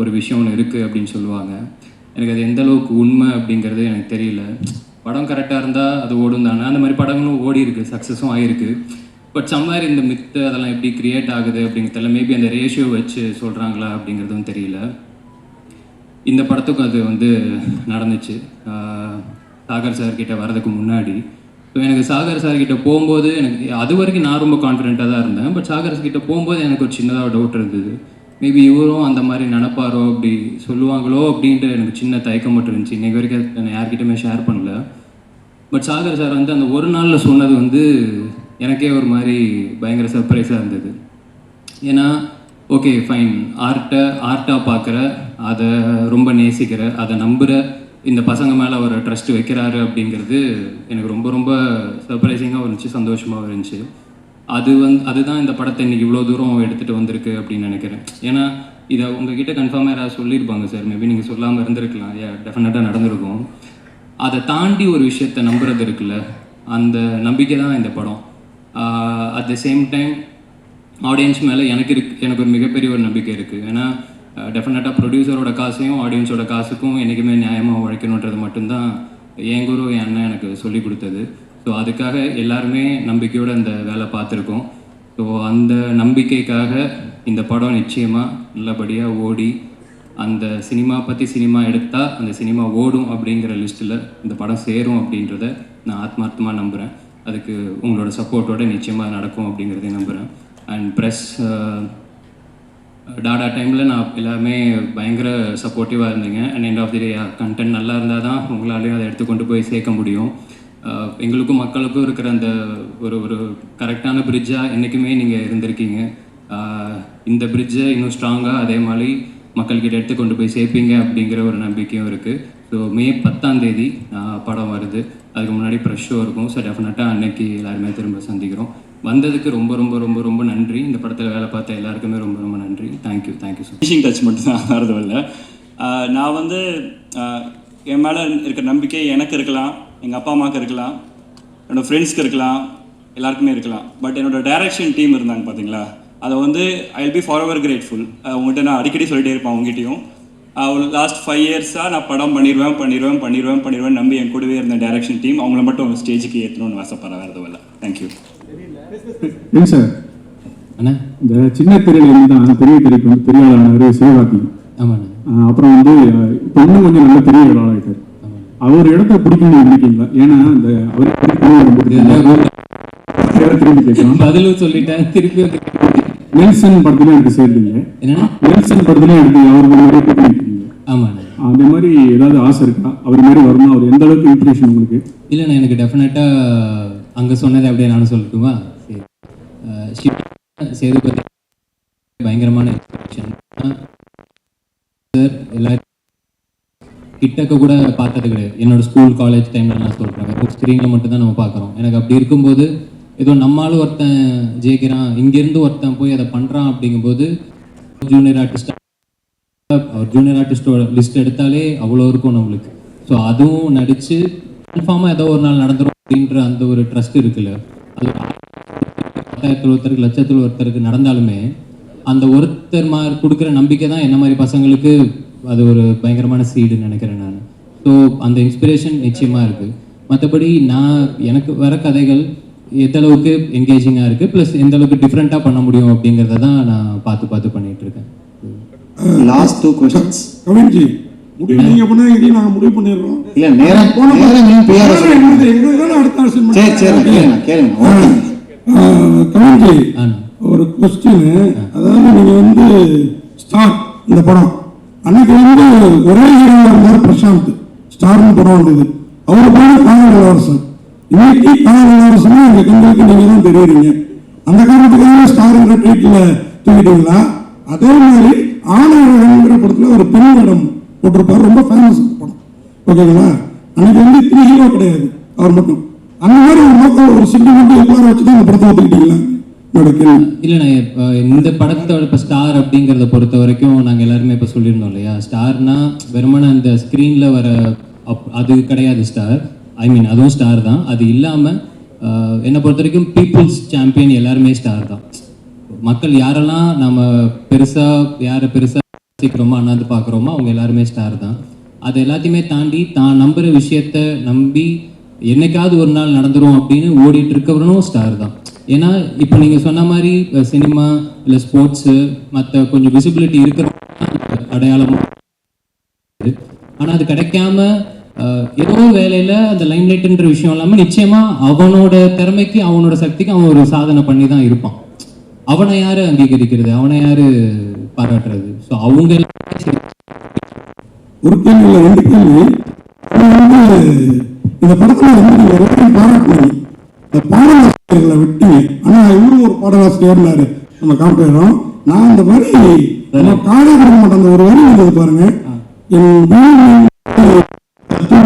ஒரு விஷயம் ஒன்று இருக்குது அப்படின்னு சொல்லுவாங்க. எனக்கு அது எந்த அளவுக்கு உண்மை அப்படிங்கிறது எனக்கு தெரியல. படம் கரெக்டாக இருந்தால் அது ஓடும் தானே, அந்த மாதிரி படங்களும் ஓடி இருக்குது, சக்ஸஸும் ஆகிருக்கு. பட் சம்வேர் இந்த மித்து அதெல்லாம் எப்படி க்ரியேட் ஆகுது அப்படிங்கிறதுல மேபி அந்த ரேஷியோ வச்சு சொல்கிறாங்களா அப்படிங்கிறதும் தெரியல. இந்த படத்துக்கும் அது வந்து நடந்துச்சு. சாகர் சார்கிட்ட வர்றதுக்கு முன்னாடி ஸோ எனக்கு சாகர் சார்கிட்ட போகும்போது எனக்கு அது வரைக்கும் நான் ரொம்ப கான்ஃபிடென்ட்டாக தான் இருந்தேன். பட் சாகர் கிட்ட போகும்போது எனக்கு ஒரு சின்னதாக டவுட் இருந்தது. மேபி இவரும் அந்த மாதிரி நினப்பாரோ, அப்படி சொல்லுவாங்களோ அப்படின்ட்டு எனக்கு சின்ன தயக்கம் மட்டும் இருந்துச்சு. இன்றைக்கு வரைக்கும் நான் யார்கிட்டையுமே ஷேர் பண்ணல. பட் சாகர் சார் வந்து அந்த ஒரு நாளில் சொன்னது வந்து எனக்கே ஒரு மாதிரி பயங்கர சர்ப்ரைஸாக இருந்தது. ஏன்னா ஓகே ஃபைன், ஆர்ட்டாக பார்க்குற, அதை ரொம்ப நேசிக்கிற, அதை நம்புகிற, இந்த பசங்க மேலே ஒரு ட்ரஸ்ட் வைக்கிறாரு அப்படிங்கிறது எனக்கு ரொம்ப ரொம்ப சர்ப்ரைசிங்காக இருந்துச்சு, சந்தோஷமாகவும் இருந்துச்சு. அதுதான் இந்த படத்தை இன்றைக்கி இவ்வளோ தூரம் எடுத்துகிட்டு வந்திருக்கு அப்படின்னு நினைக்கிறேன். ஏன்னா இதை உங்ககிட்ட கன்ஃபார்மாக யாராவது சொல்லியிருப்பாங்க சார், மேபி நீங்கள் சொல்லாமல் இருந்திருக்கலாம், டெஃபினட்டாக நடந்திருக்கும். அதை தாண்டி ஒரு விஷயத்தை நம்புறது இருக்குல்ல, அந்த நம்பிக்கை தான் இந்த படம். At the same time audience மேலே எனக்கு ஒரு மிகப்பெரிய ஒரு நம்பிக்கை இருக்குது. ஏன்னா டெஃபினட்டாக ப்ரொடியூசரோட காசையும் ஆடியன்ஸோட காசுக்கும் என்றைக்குமே நியாயமாக உழைக்கணுன்றது மட்டும்தான் என் குரு என் அண்ணன் எனக்கு சொல்லி கொடுத்தது. ஸோ அதுக்காக எல்லாருமே நம்பிக்கையோடு அந்த வேலை பார்த்துருக்கோம். ஸோ அந்த நம்பிக்கைக்காக இந்த படம் நிச்சயமாக நல்லபடியாக ஓடி அந்த சினிமா எடுத்தால் அந்த சினிமா ஓடும் அப்படிங்கிற லிஸ்ட்டில் இந்த படம் சேரும் அப்படின்றத நான் ஆத்மார்த்தமாக நம்புகிறேன். அதுக்கு உங்களோட சப்போர்ட்டோடு நிச்சயமாக நடக்கும் அப்படிங்கிறதையும் நம்புகிறேன். அண்ட் ப்ரெஸ் டாடா டைமில் நான் எல்லாருமே பயங்கர சப்போர்ட்டிவாக இருந்தீங்க. And end of the day content நல்லா இருந்தால் தான் உங்களாலேயும் அதை எடுத்து கொண்டு போய் சேர்க்க முடியும். எங்களுக்கும் மக்களுக்கும் இருக்கிற அந்த ஒரு கரெக்டான பிரிட்ஜாக என்றைக்குமே நீங்கள் இருந்திருக்கீங்க. இந்த பிரிட்ஜை இன்னும் ஸ்ட்ராங்காக அதே மாதிரி மக்கள்கிட்ட எடுத்து கொண்டு போய் சேர்ப்பீங்க அப்படிங்கிற ஒரு நம்பிக்கையும் இருக்குது. ஸோ மே 10 படம் வருது. அதுக்கு முன்னாடி ப்ரெஷ் ஷோ இருக்கும். ஸோ டெஃபினட்டாக அன்னைக்கு எல்லாருமே திரும்ப சந்திக்கிறோம். வந்ததுக்கு ரொம்ப ரொம்ப ரொம்ப ரொம்ப நன்றி. இந்த படத்தில் வேலை பார்த்த எல்லாருக்குமே ரொம்ப ரொம்ப நன்றி. தேங்க்யூ ஸோ ஃபினிஷிங் டச் மட்டும் தான் வரதும் இல்லை. நான் வந்து என் மேலே இருக்கிற நம்பிக்கை எனக்கு இருக்கலாம், எங்கள் அப்பா அம்மாவுக்கு இருக்கலாம், என்னோடய ஃப்ரெண்ட்ஸ்க்கு இருக்கலாம், எல்லாருக்குமே இருக்கலாம். பட் என்னோடய டைரக்ஷன் டீம் இருந்தாங்க பார்த்தீங்களா, அதை வந்து I will be for ever grateful. அவங்ககிட்ட நான் அடிக்கடி சொல்லிட்டே இருப்பேன். அவங்ககிட்டையும் லாஸ்ட் 5 இயர்ஸாக நான் படம் பண்ணிடுவேன் நம்பி என் கூடவே இருந்த டைரக்ஷன் டீம், அவங்கள மட்டும் ஸ்டேஜுக்கு ஏற்றணும்னு ஆசைப்படுறேன். வேறு எதுவும் இல்லை. Thank you sir. அண்ணா இந்த சின்ன திரையிலேருந்து தான் பெரிய திரைக்கு வந்து பெரிய ஆளானார் சிவகார்த்திகேயன். ஆமாண்ணா. அப்புறம் வந்து இப்போ இன்னும் கொஞ்சம் நல்ல பெரிய ஆளாகிட்டார். அவர் இடத்த பிடிக்கணும்னு நினைக்கிறீங்களா? ஏன்னா அந்த அவரை திரும்பி கேட்கலாம். பதிலும் சொல்லிட்டேன், திருப்பி நெல்சன் படத்துல எடுத்து சேர்ந்தீங்க. என்னன்னா நெல்சன் படத்துல எடுத்து அவர் மாதிரி நினைக்கிறீங்க. ஆமாண்ணா. அந்த மாதிரி ஏதாவது ஆசை இருக்கா? அவர் மாதிரி வரணும். அவர் எந்த அளவுக்கு இன்ஸ்பிரேஷன் உங்களுக்கு? இல்லைண்ணா, எனக்கு டெஃபினட்டாக அங்கே சொன்னதை அப்படியே நானும் சொல்லட்டுமா? சரி, சேதுபதி பயங்கரமான இன்ஸ்பிரேஷன் சார். எல்லாரும் கிட்டக்க கூட பார்த்தது கிடையாது. என்னோட ஸ்கூல் காலேஜ் டைமில் நான் சொல்கிறேன், ஸ்க்ரீனில் மட்டும்தான் நம்ம பார்க்குறோம். எனக்கு அப்படி இருக்கும்போது ஏதோ நம்மளாலும் ஒருத்தன் ஜெயிக்கிறான், இங்கேருந்து ஒருத்தன் போய் அதை பண்ணுறான் அப்படிங்கும்போது ஜூனியர் ஆர்டிஸ்டோட லிஸ்ட் எடுத்தாலே அவ்வளோ இருக்கும் நம்மளுக்கு. ஸோ அதுவும் நடித்து கன்ஃபார்மாக ஏதோ ஒரு நாள் நடந்துடும் அப்படின்ற அந்த ஒரு ட்ரஸ்ட் இருக்குல்ல, அது 10,000 ஒருத்தருக்கு, லட்சத்தில் ஒருத்தருக்கு நடந்தாலுமே அந்த ஒருத்தர் மாதிரி கொடுக்குற நம்பிக்கை தான் என்ன மாதிரி பசங்களுக்கு அது ஒரு பயங்கரமான சீடுன்னு நினைக்கிறேன் நான். ஸோ அந்த இன்ஸ்பிரேஷன் நிச்சயமாக இருக்குது. மற்றபடி எனக்கு வர கதைகள் எந்த அளவுக்கு என்கேஜிங்காக இருக்குது, ப்ளஸ் எந்த அளவுக்கு டிஃப்ரெண்ட்டாக பண்ண முடியும் அப்படிங்கிறத தான் நான் பார்த்து பண்ணிகிட்டு இருக்கேன். Last 2 questions. கவின்ஜி, முடிவு நீங்க பண்ணாங்க, நாங்க முடிவு பண்ணிடுறோம். இல்ல நேரம் நீங்க பேர சொல்லுங்க. எங்களுக்கு அடுத்த ஆப்ஷன் சரி கேளுங்க. கவின்ஜி, ஒரு क्वेश्चन. அதாவது நீங்க வந்து ஸ்டார் இந்த படம் அன்னைக்கு வந்து ஒரே ஹீரோவா இருந்தார் பிரசாந்த். ஸ்டார்னு படம் வந்தது. அவர் பேரு காதல் இளவரசன். இன்னைக்கு காதல் இளவரசன் எங்க கண்களுக்கு நீங்க தான் தெரியுறீங்க. அந்த காரணத்துக்காக ஸ்டார்ங்கிற டைட்டில் தூக்கிட்டீங்களா? அதே மாதிரி ஆனவங்கிற படத்துல ஒரு பெண் படம் போட்டிருப்பாரு, ரொம்ப ஃபேமஸ் படம். ஓகேங்களா? அன்னைக்கு வந்து 3 ஹீரோ கிடையாது, அவர் மட்டும். அந்த மாதிரி ஒரு நோக்கம், ஒரு சென்டிமெண்ட் எல்லாரும் வச்சுதான் அந்த படத்தை ஒத்துக்கிட்டீங்களா? இல்லைண்ணா, இந்த படத்தோட இப்போ ஸ்டார் அப்படிங்கிறத பொறுத்த வரைக்கும் நாங்கள் எல்லாருமே இப்போ சொல்லியிருந்தோம் இல்லையா, ஸ்டார்னா வெறுமனே அந்த ஸ்க்ரீனில் வர அது கிடையாது ஸ்டார். ஐ மீன் அதுவும் ஸ்டார் தான். அது இல்லாமல் என்னை பொறுத்த வரைக்கும் பீப்புள்ஸ் சாம்பியன் எல்லாருமே ஸ்டார் தான். மக்கள் யாரெல்லாம் நம்ம யாரை பெருசாக சீக்கிரமாக அண்ணாந்து பார்க்குறோமோ அவங்க எல்லாருமே ஸ்டார் தான். அது எல்லாத்தையுமே தாண்டி தான் நம்புகிற விஷயத்த நம்பி என்னைக்காவது ஒரு நாள் நடந்துரும் அப்படின்னு ஓடிட்டு இருக்கவனும் ஸ்டார் தான். ஏன்னா இப்போ நீங்கள் சொன்ன மாதிரி சினிமா இல்லை ஸ்போர்ட்ஸு மற்ற கொஞ்சம் விசிபிலிட்டி இருக்கிற அடையாளமும், ஆனால் அது கிடைக்காம ஏதோ வேலையில் அந்த லைம்லைட்ன்ற விஷயம் இல்லாமல் நிச்சயமாக அவனோட திறமைக்கு அவனோட சக்திக்கு அவன் ஒரு சாதனை பண்ணி தான் இருப்பான். அவனை யார் அங்கீகரிக்கிறது, அவனை யார் பாராட்டுறது? ஸோ அவங்க ஒரு கேள்வி இல்லை, 2 கேள்வி. இந்த படத்துல வந்து நீங்க எல்லாரும் பாராட்டுனீங்க, இந்த பாடலாசிரியர்களை விட்டீங்க. ஆனா இவரும் ஒரு பாடலாசிரியர்னாரு நம்ம காமிக்கிறோம். நான் இந்த மாதிரி நம்ம காடே கொடுக்க மாட்டேன். அந்த ஒரு வரி வந்தது பாருங்க, என்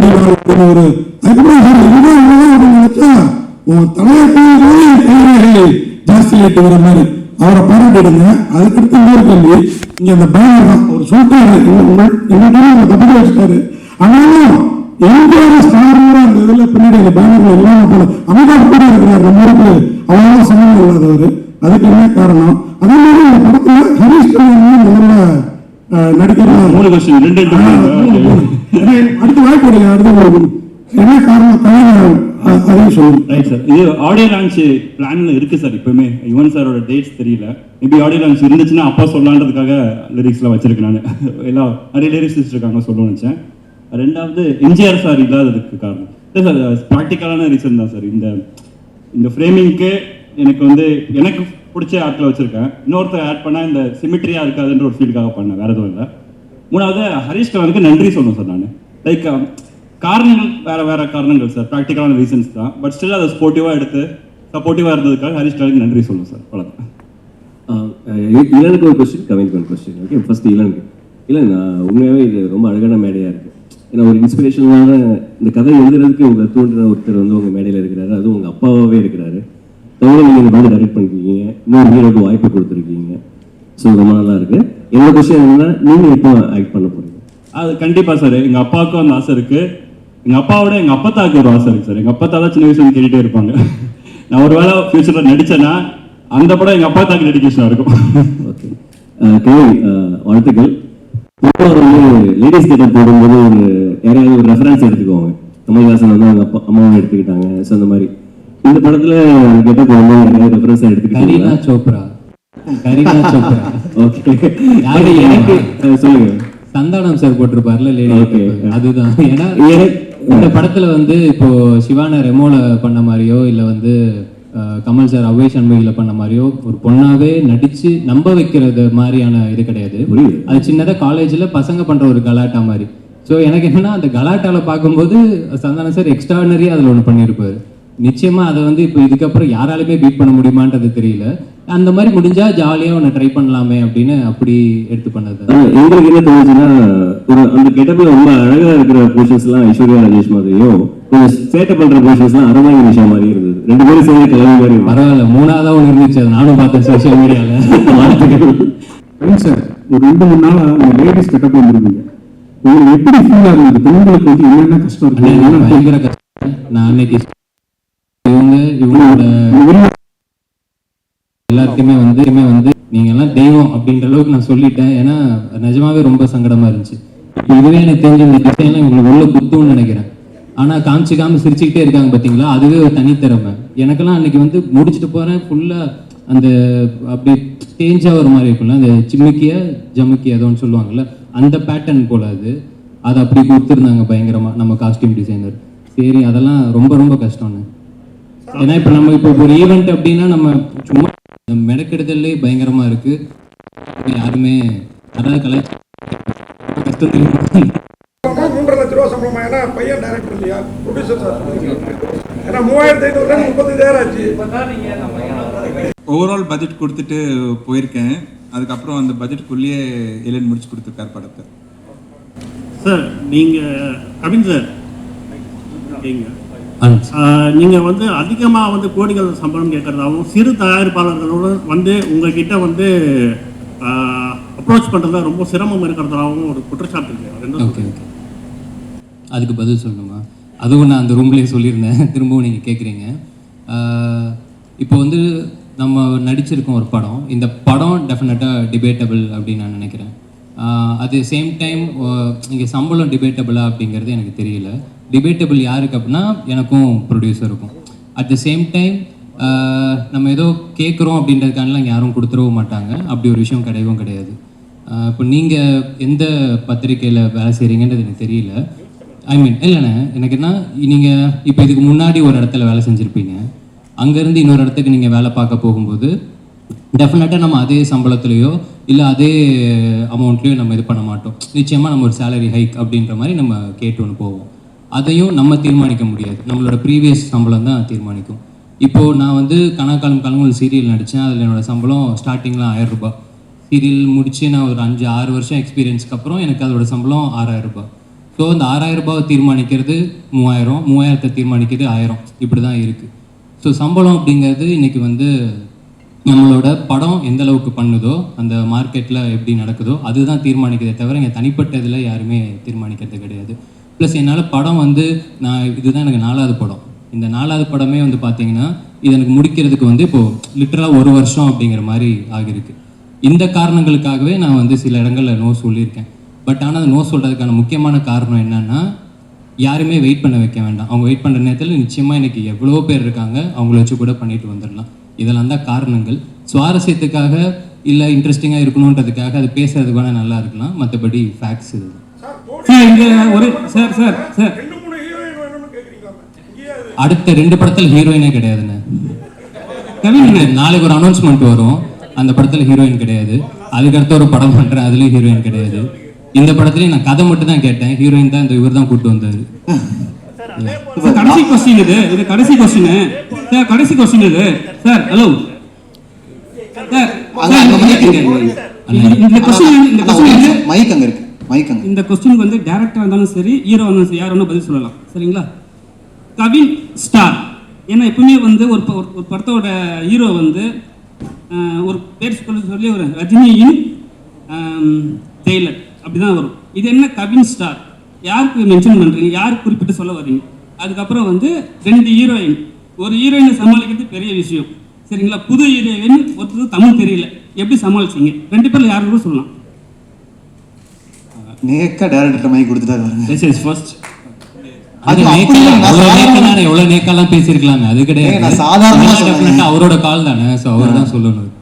செய்யலாம் அப்படின்னு ஒரு அதுக்கப்புறம் சரி இதுதான் இவ்வளவுதான் அப்படின்னு நினைச்சா உன் தலையை ஜாஸ்தி ஆயிட்டு வர மாதிரி அவரை பாராட்டிடுங்க. அதுக்கடுத்து இன்னொரு கேள்வி, இங்க அந்த பேனர் தான் ஒரு சொல்லிட்டாரு எங்க தப்பு வச்சுட்டாரு. ஆனாலும் எம்ஜிஆர் ஸ்டார் அந்த இதுல பின்னாடி அந்த பேனர்ல இல்லாம போல அமிதாப் கூட இருக்கிறார். நம்ம ஊருக்கு அவ்வளவா சம்பந்தம் இல்லாதவர். அதுக்கு என்ன காரணம்? அதே மாதிரி இந்த படத்துல ஹரிஷ் கல்யாணம் முதல்ல நடிக்கிறார். 3 கொஸ்டின் 2 அடுத்து வாய்ப்பு அடுத்து என்ன காரணம் கல்யாணம் அதையும் சொல்லுங்க. ரைட் சார், இது ஆடியோ லான்ச் பிளான்ல இருக்கு சார். இப்பவுமே யுவன் சாரோட டேட்ஸ் தெரியல, மேபி ஆடியோ லான்ச் இருந்துச்சுன்னா அப்பா சொல்லலான்றதுக்காக லிரிக்ஸ்லாம் வச்சிருக்கேன். நான் எல்லாம் நிறைய லிரிக்ஸ் இருக்காங்க சொல்லணும்னு நினைச்சேன். ரெண்டாவது எம்ஜிஆர் சார் இல்லாததுக்கு காரணம் இல்லை சார், ப்ராக்டிக்கலான ரீசன் தான் சார். இந்த ஃப்ரேமிங்க்கு எனக்கு எனக்கு பிடிச்ச ஆட்களை வச்சிருக்கேன். இன்னொருத்தர் ஆட் பண்ணால் இந்த சிமிட்ரியாக இருக்காதுன்ற ஒரு ஃபீல்டுக்காக பண்ணேன், வேறு எதுவும் இல்லை. மூணாவது ஹரிஷ் கவனுக்கு நன்றி சொல்லணும் சார். நான் லைக் காரணங்கள் வேற காரணங்கள் சார், ப்ராக்டிக்கலான ரீசன்ஸ் தான். பட் ஸ்டில் அதை ஸ்போர்ட்டிவாக எடுத்து சப்போர்ட்டிவாக இருந்ததுக்காக ஹரிஷ் கவனுக்கு நன்றி சொல்லணும் சார். அவ்வளோதான். இளனுக்கு ஒரு கொஸ்டின், கவினுக்கு ஒரு கொஸ்டின். Okay, first இளனுக்கு. இல்லை, நான் உண்மையாகவே இது ரொம்ப அழகான மேடையாக இருக்குது. ஏன்னா ஒரு இன்ஸ்பிரேஷனான இந்த கதை எழுதுறதுக்கு உங்களை தூண்டின ஒருத்தர் உங்கள் மேடையில் இருக்கிறாரு. அதுவும் உங்கள் அப்பாவாகவே இருக்கிறாரு. தவிர நீங்கள் இந்த மாதிரி டைரக்ட் பண்ணிருக்கீங்க, இன்னொரு ஹீரோக்கு வாய்ப்பு கொடுத்துருக்கீங்க. ஸோ ரொம்ப நல்லா இருக்குது. என்னோட கொஸ்டின் என்னன்னா, நீங்கள் எப்போ ஆக்ட் பண்ண போகிறீங்க? அது கண்டிப்பாக சார், எங்கள் அப்பாவுக்கும் அந்த ஆசை இருக்குது. எங்கள் அப்பாவோட எங்கள் அப்பத்தாவுக்கு ஒரு ஆசை இருக்குது சார். எங்கள் அப்பத்தா தான் சின்ன வயசுல கேட்டுகிட்டே இருப்பாங்க. நான் ஒரு வேளை ஃபியூச்சரில் நடித்தேன்னா அந்த படம் எங்கள் அப்பாத்தாக்கு டெடிகேஷனாக இருக்கும். ஓகே, கவின் வாழ்த்துக்கள். லேடிஸ் கிட்ட போடும்போது யாரையாவது ஒரு ரெஃபரன்ஸ் எடுத்துக்குவாங்க. கமல்ஹாசன் அவங்க அம்மாவை எடுத்துக்கிட்டாங்க. ஸோ அந்த மாதிரி இந்த படத்துல கெட்ட போடும்போது யாரையாவது ரெஃபரன்ஸ் எடுத்துக்கிட்டாங்க. கரீனா சோப்ரா. ஓகே, எனக்கு சொல்லுங்க. சந்தானம் சார் போட்டிருப்பார்ல லேடி. ஓகே, அதுதான். ஏன்னா இந்த படத்துல இப்போ சிவான ரெமோல பண்ண மாதிரியோ இல்லை கமல் சார் அவ்வை சண்முகில பண்ண மாதிரியோ ஒரு பொண்ணாவே நடிச்சு நம்ப வைக்கிறது மாதிரியான இது கிடையாது. அது சின்னதா காலேஜ்ல பசங்க பண்ற ஒரு கலாட்டா மாதிரி. ஸோ எனக்கு என்னன்னா அந்த கலாட்டால பார்க்கும்போது சந்தானம் சார் எக்ஸ்ட்ராடனரியா அதுல ஒன்று பண்ணியிருப்பாரு. நிச்சயமா அதை இப்போ இதுக்கப்புறம் யாராலுமே பீட் பண்ண முடியுமான்றது தெரியல. அந்த மாதிரி முடிஞ்சா ஜாலியா ஒன்று ட்ரை பண்ணலாமே அப்படின்னு அப்படி எடுத்து பண்ணது. எங்களுக்கு என்ன தோணுச்சுன்னா, ஒரு அந்த கெட்டப்ல ரொம்ப அழகா இருக்கிற போர்ஷன்ஸ் எல்லாம் ஐஸ்வர்யா ராஜேஷ் மாதிரியும், கொஞ்சம் சேட்டை பண்ற போர்ஷன்ஸ் எல்லாம் அரவாங்கி நிஷா மாதிரி இருந்தது. 2 பேரும் சேர்ந்து கிளம்பி மாதிரி. பரவாயில்ல, 3ஆவதா ஒன்று இருந்துச்சு, அது நானும் பார்த்தேன் சோசியல் மீடியால. சார், ஒரு 2-3 நாளா லேடிஸ் கெட்டப் வந்துருக்கீங்க. உங்களுக்கு எப்படி ஃபீல் ஆகுது? பெண்களுக்கு என்னென்ன கஷ்டம் இருக்கு? பயங்கர கஷ்டம். நான் அன்னைக்கு இவங்களோட எல்லாத்தையுமே நீங்க எல்லாம் தெய்வம் அப்படின்ற அளவுக்கு நான் சொல்லிட்டேன். ஏன்னா நிஜமாவே ரொம்ப சங்கடமா இருந்துச்சு. இதுவே எனக்கு தெரிஞ்ச இந்த டிசைன்லாம் இவங்களுக்கு உள்ள குத்துன்னு நினைக்கிறேன். ஆனா காமிச்சிக்காம சிரிச்சுக்கிட்டே இருக்காங்க பாத்தீங்களா, அதுவே ஒரு தனித்திறமை. எனக்கெல்லாம் அன்னைக்கு முடிச்சுட்டு போறேன் ஃபுல்லா அந்த அப்படி சேஞ்சா ஒரு மாதிரி இருக்கும்ல, அந்த சிம்மிக்கிய ஜமுக்கிய ஏதோன்னு சொல்லுவாங்கல்ல, அந்த பேட்டர்ன் போல அது அப்படி கொடுத்துருந்தாங்க பயங்கரமா நம்ம காஸ்டியூம் டிசைனர். சரி, அதெல்லாம் ரொம்ப ரொம்ப கஷ்டம்னு. ஏன்னா நம்ம ஒரு ஈவெண்ட் அப்படின்னா நம்ம சும்மா மெனக்கெடுதல்லே பயங்கரமா இருக்கு. யாருமே அதாவது கலாச்சாரம் 3.5 லட்ச ரூபா சம்பளமா? ஏன்னா பையன் டைரக்டர் இல்லையா, ப்ரொடியூசர் சார். ஏன்னா 3500 35,000 ஆச்சு. ஓவரால் பட்ஜெட் கொடுத்துட்டு போயிருக்கேன். அதுக்கப்புறம் அந்த பட்ஜெட்டுக்குள்ளேயே இளன் முடிச்சு கொடுத்துருக்கார் படத்தை. சார், நீங்கள் கவின் சார் நீங்கள் அதிகமாக கோடிகள் சம்பளம் கேட்குறதாகவும் சிறு தயாரிப்பாளர்களோடு உங்ககிட்ட அப்ரோச் பண்ணுறதா ரொம்ப சிரமம் இருக்கிறதாகவும் ஒரு குற்றச்சாட்டு இருக்கு. ஓகே, அதுக்கு பதில் சொல்லணுமா? அதுவும் நான் அந்த ரூம்லேயே சொல்லியிருந்தேன், திரும்பவும் நீங்கள் கேட்குறீங்க. இப்போ நம்ம நடிச்சிருக்கோம் ஒரு படம். இந்த படம் டெஃபினட்டாக டிபேட்டபிள் அப்படின்னு நான் நினைக்கிறேன். அது சேம் டைம் இங்கே சம்பளம் டிபேட்டபிளா அப்படிங்கிறது எனக்கு தெரியல. டிபேட்டபிள் யாருக்கு அப்படின்னா எனக்கும் ப்ரொடியூசருக்கும். அட் த சேம் டைம் நம்ம ஏதோ கேட்குறோம் அப்படின்றதுக்கானலாம் யாரும் கொடுத்துடவும் மாட்டாங்க. அப்படி ஒரு விஷயம் கிடையவும் கிடையாது. இப்போ நீங்கள் எந்த பத்திரிக்கையில் வேலை செய்கிறீங்கன்றது எனக்கு தெரியல. இல்லைண்ணே, எனக்கு என்ன, நீங்கள் இப்போ இதுக்கு முன்னாடி ஒரு இடத்துல வேலை செஞ்சுருப்பீங்க. அங்கேருந்து இன்னொரு இடத்துக்கு நீங்கள் வேலை பார்க்க போகும்போது டெஃபினட்டாக நம்ம அதே சம்பளத்துலேயோ இல்லை அதே அமௌண்ட்லேயோ நம்ம இது பண்ண மாட்டோம். நிச்சயமாக நம்ம ஒரு சேலரி ஹைக் அப்படின்ற மாதிரி நம்ம கேட்டு ஒன்று போவோம். அதையும் நம்ம தீர்மானிக்க முடியாது, நம்மளோட ப்ரீவியஸ் சம்பளம் தான் தீர்மானிக்கும். இப்போது நான் கணக்காலம் கலங்கள் சீரியல் நடித்தேன். அதில் என்னோடய சம்பளம் ஸ்டார்டிங்கில் 1000 ரூபாய். சீரியல் முடித்து நான் ஒரு 5-6 வருஷம் எக்ஸ்பீரியன்ஸ்க்கு அப்புறம் எனக்கு அதோட சம்பளம் 6000 ரூபாய். ஸோ அந்த 6,000 ரூபாவை தீர்மானிக்கிறது 3000, 3000 தீர்மானிக்கிறது 1000, இப்படி தான் இருக்குது. ஸோ சம்பளம் அப்படிங்கிறது இன்றைக்கி வந்து நம்மளோட படம் எந்த அளவுக்கு பண்ணுதோ, அந்த மார்க்கெட்டில் எப்படி நடக்குதோ அதுதான் தீர்மானிக்கிறதே தவிர எங்கள் தனிப்பட்ட இதில் யாருமே தீர்மானிக்கிறது கிடையாது. ப்ளஸ் என்னால் படம் வந்து இதுதான் எனக்கு 4வது படம். இந்த 4வது படமே வந்து பார்த்தீங்கன்னா இது எனக்கு முடிக்கிறதுக்கு வந்து இப்போது லிட்டரலாக 1 வருஷம் அப்படிங்கிற மாதிரி ஆகியிருக்கு. இந்த காரணங்களுக்காகவே நான் வந்து சில இடங்களில் நோ சொல்லியிருக்கேன். பட் ஆனால் அந்த நோ சொல்கிறதுக்கான முக்கியமான காரணம் என்னென்னா, யாருமே வெயிட் பண்ண வைக்க வேண்டாம். அவங்க வெயிட் பண்ணுற நேரத்தில் நிச்சயமாக இன்றைக்கி எவ்வளோ பேர் இருக்காங்க, அவங்கள வச்சு கூட பண்ணிட்டு வந்துடலாம். இதெல்லாம் தான் காரணங்கள். சுவாரஸ்யத்துக்காக இல்லை இன்ட்ரெஸ்டிங்காக இருக்கணுன்றதுக்காக அது பேசுறதுக்கு வேணால் நல்லா இருக்கலாம், மற்றபடி ஃபேக்ட்ஸ் இது. சார் இங்கே ஒரு சார் சார் சார் அடுத்த 2 படத்தில் ஹீரோயினே கிடையாதுண்ணே. நாளைக்கு ஒரு அனௌன்ஸ்மெண்ட் வரும், அந்த படத்தில் ஹீரோயின் கிடையாது. அதுக்கடுத்து ஒரு படம் பண்ணுறேன், அதுலேயும் ஹீரோயின் கிடையாது. இந்த படத்துலேயும் நான் கதை மட்டும் தான் கேட்டேன், ஹீரோயின் தான் இவர் தான் கூப்பிட்டு வந்தார். கடைசி கொஸ்டின் இது கடைசி கொஸ்டின் சார், கடைசி கொஸ்டின் இது சார். ஹலோ சார், இந்த கொஸ்டின் வந்து டேரக்டராக இருந்தாலும் சரி, ஹீரோ இருந்தாலும் சரி, யார் வேணாலும் பதில் சொல்லலாம். சரிங்களா? கவின் ஸ்டார். ஏன்னா எப்பவுமே வந்து ஒரு படத்தோட ஹீரோ வந்து ஒரு பேர் சொல்லி ஒரு ரஜினியின் டெய்லர் அப்படிதான் வரும். இது என்ன கவின் ஸ்டார்? யாருக்கு மென்ஷன் பண்ணுறீங்க? யாருக்கு குறிப்பிட்டு சொல்ல வரீங்க? அதுக்கப்புறம் வந்து 2 ஹீரோயின். ஒரு ஹீரோயினை சமாளிக்கிறது பெரிய விஷயம். சரிங்களா? புது ஹீரோயின் ஒருத்தர் தமிழ் தெரியல, எப்படி சமாளிச்சிங்க? 2 பேர்ல யாரு கூட சொல்லலாம். நேக்கா டைரக்டர் மைக் கொடுத்துட்டாரு பாருங்க. This is first. எவ்வளோ நேக்கெல்லாம் பேசியிருக்கலாமே, அது கிடையாது. சாதாரண அவரோட கால் தானே, ஸோ அவர் தான் சொல்லணும்.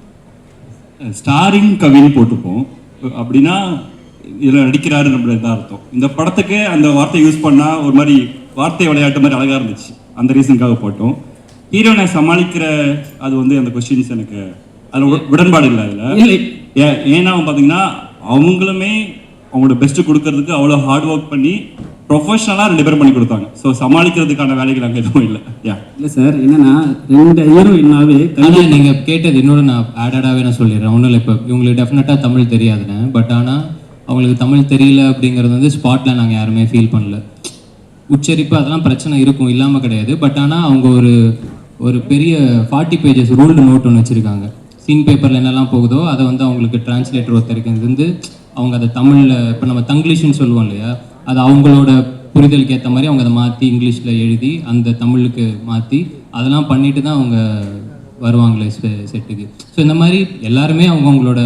ஸ்டாரிங் கவின்னு போட்டுப்போம் அப்படின்னா இதில் நடிக்கிறாரு நம்மளுக்கு அர்த்தம். இந்த படத்துக்கு அந்த வார்த்தை யூஸ் பண்ணால் ஒரு மாதிரி வார்த்தை விளையாட்டு மாதிரி அழகாக இருந்துச்சு, அந்த ரீசனுக்காக போட்டோம். ஹீரோனை சமாளிக்கிற அது வந்து அந்த கொஸ்டின்ஸ் எனக்கு அதில் உடன்பாடு இல்லை. அதில் ஏன்னா பார்த்தீங்கன்னா அவங்களுமே அவங்களோட பெஸ்ட்டு கொடுக்கறதுக்கு அவ்வளோ ஹார்ட் ஒர்க் பண்ணி ப்ரொஃபஷனலாக 2 பேரும் பண்ணி கொடுத்தாங்க. ஸோ சமாளிக்கிறதுக்கான வேலைகள் அங்கே எதுவும் இல்லை. இல்லை சார், என்னன்னா 2 ஹீரோயினாவே ஆனால் நீங்கள் கேட்டது இன்னொரு நான் ஆடடாகவே நான் சொல்லிடுறேன். ஒன்றும் இல்லை, இப்போ இவங்களுக்கு டெஃபினட்டாக தமிழ் தெரியாதுன்னு, பட் ஆனால் அவங்களுக்கு தமிழ் தெரியல அப்படிங்கிறது வந்து ஸ்பாட்டில் நாங்கள் யாருமே ஃபீல் பண்ணல. உச்சரிப்பு அதெல்லாம் பிரச்சனை இருக்கும், இல்லாமல் கிடையாது. பட் ஆனால் அவங்க ஒரு பெரிய 40 pages ரூல்டு நோட் ஒன்று வச்சுருக்காங்க. சீன் பேப்பரில் என்னெல்லாம் போகுதோ அதை வந்து அவங்களுக்கு டிரான்ஸ்லேட்டர் ஒருத்தருக்கு இருந்து அவங்க அதை தமிழில், இப்போ நம்ம தங்கிலீஷ்னு சொல்லுவோம் இல்லையா, அது அவங்களோட புரிதலுக்கு ஏற்ற மாதிரி அவங்க அதை மாற்றி இங்கிலீஷில் எழுதி அந்த தமிழுக்கு மாற்றி அதெல்லாம் பண்ணிட்டு தான் அவங்க வருவாங்களே செட்டுக்கு. ஸோ இந்த மாதிரி எல்லாருமே அவங்களோட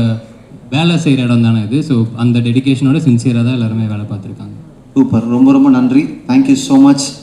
வேலை செய்கிற இடம் தானே இது. ஸோ அந்த டெடிகேஷனோட சின்சியராக தான் எல்லாருமே வேலை பார்த்துருக்காங்க. சூப்பர், ரொம்ப ரொம்ப நன்றி. Thank you so much.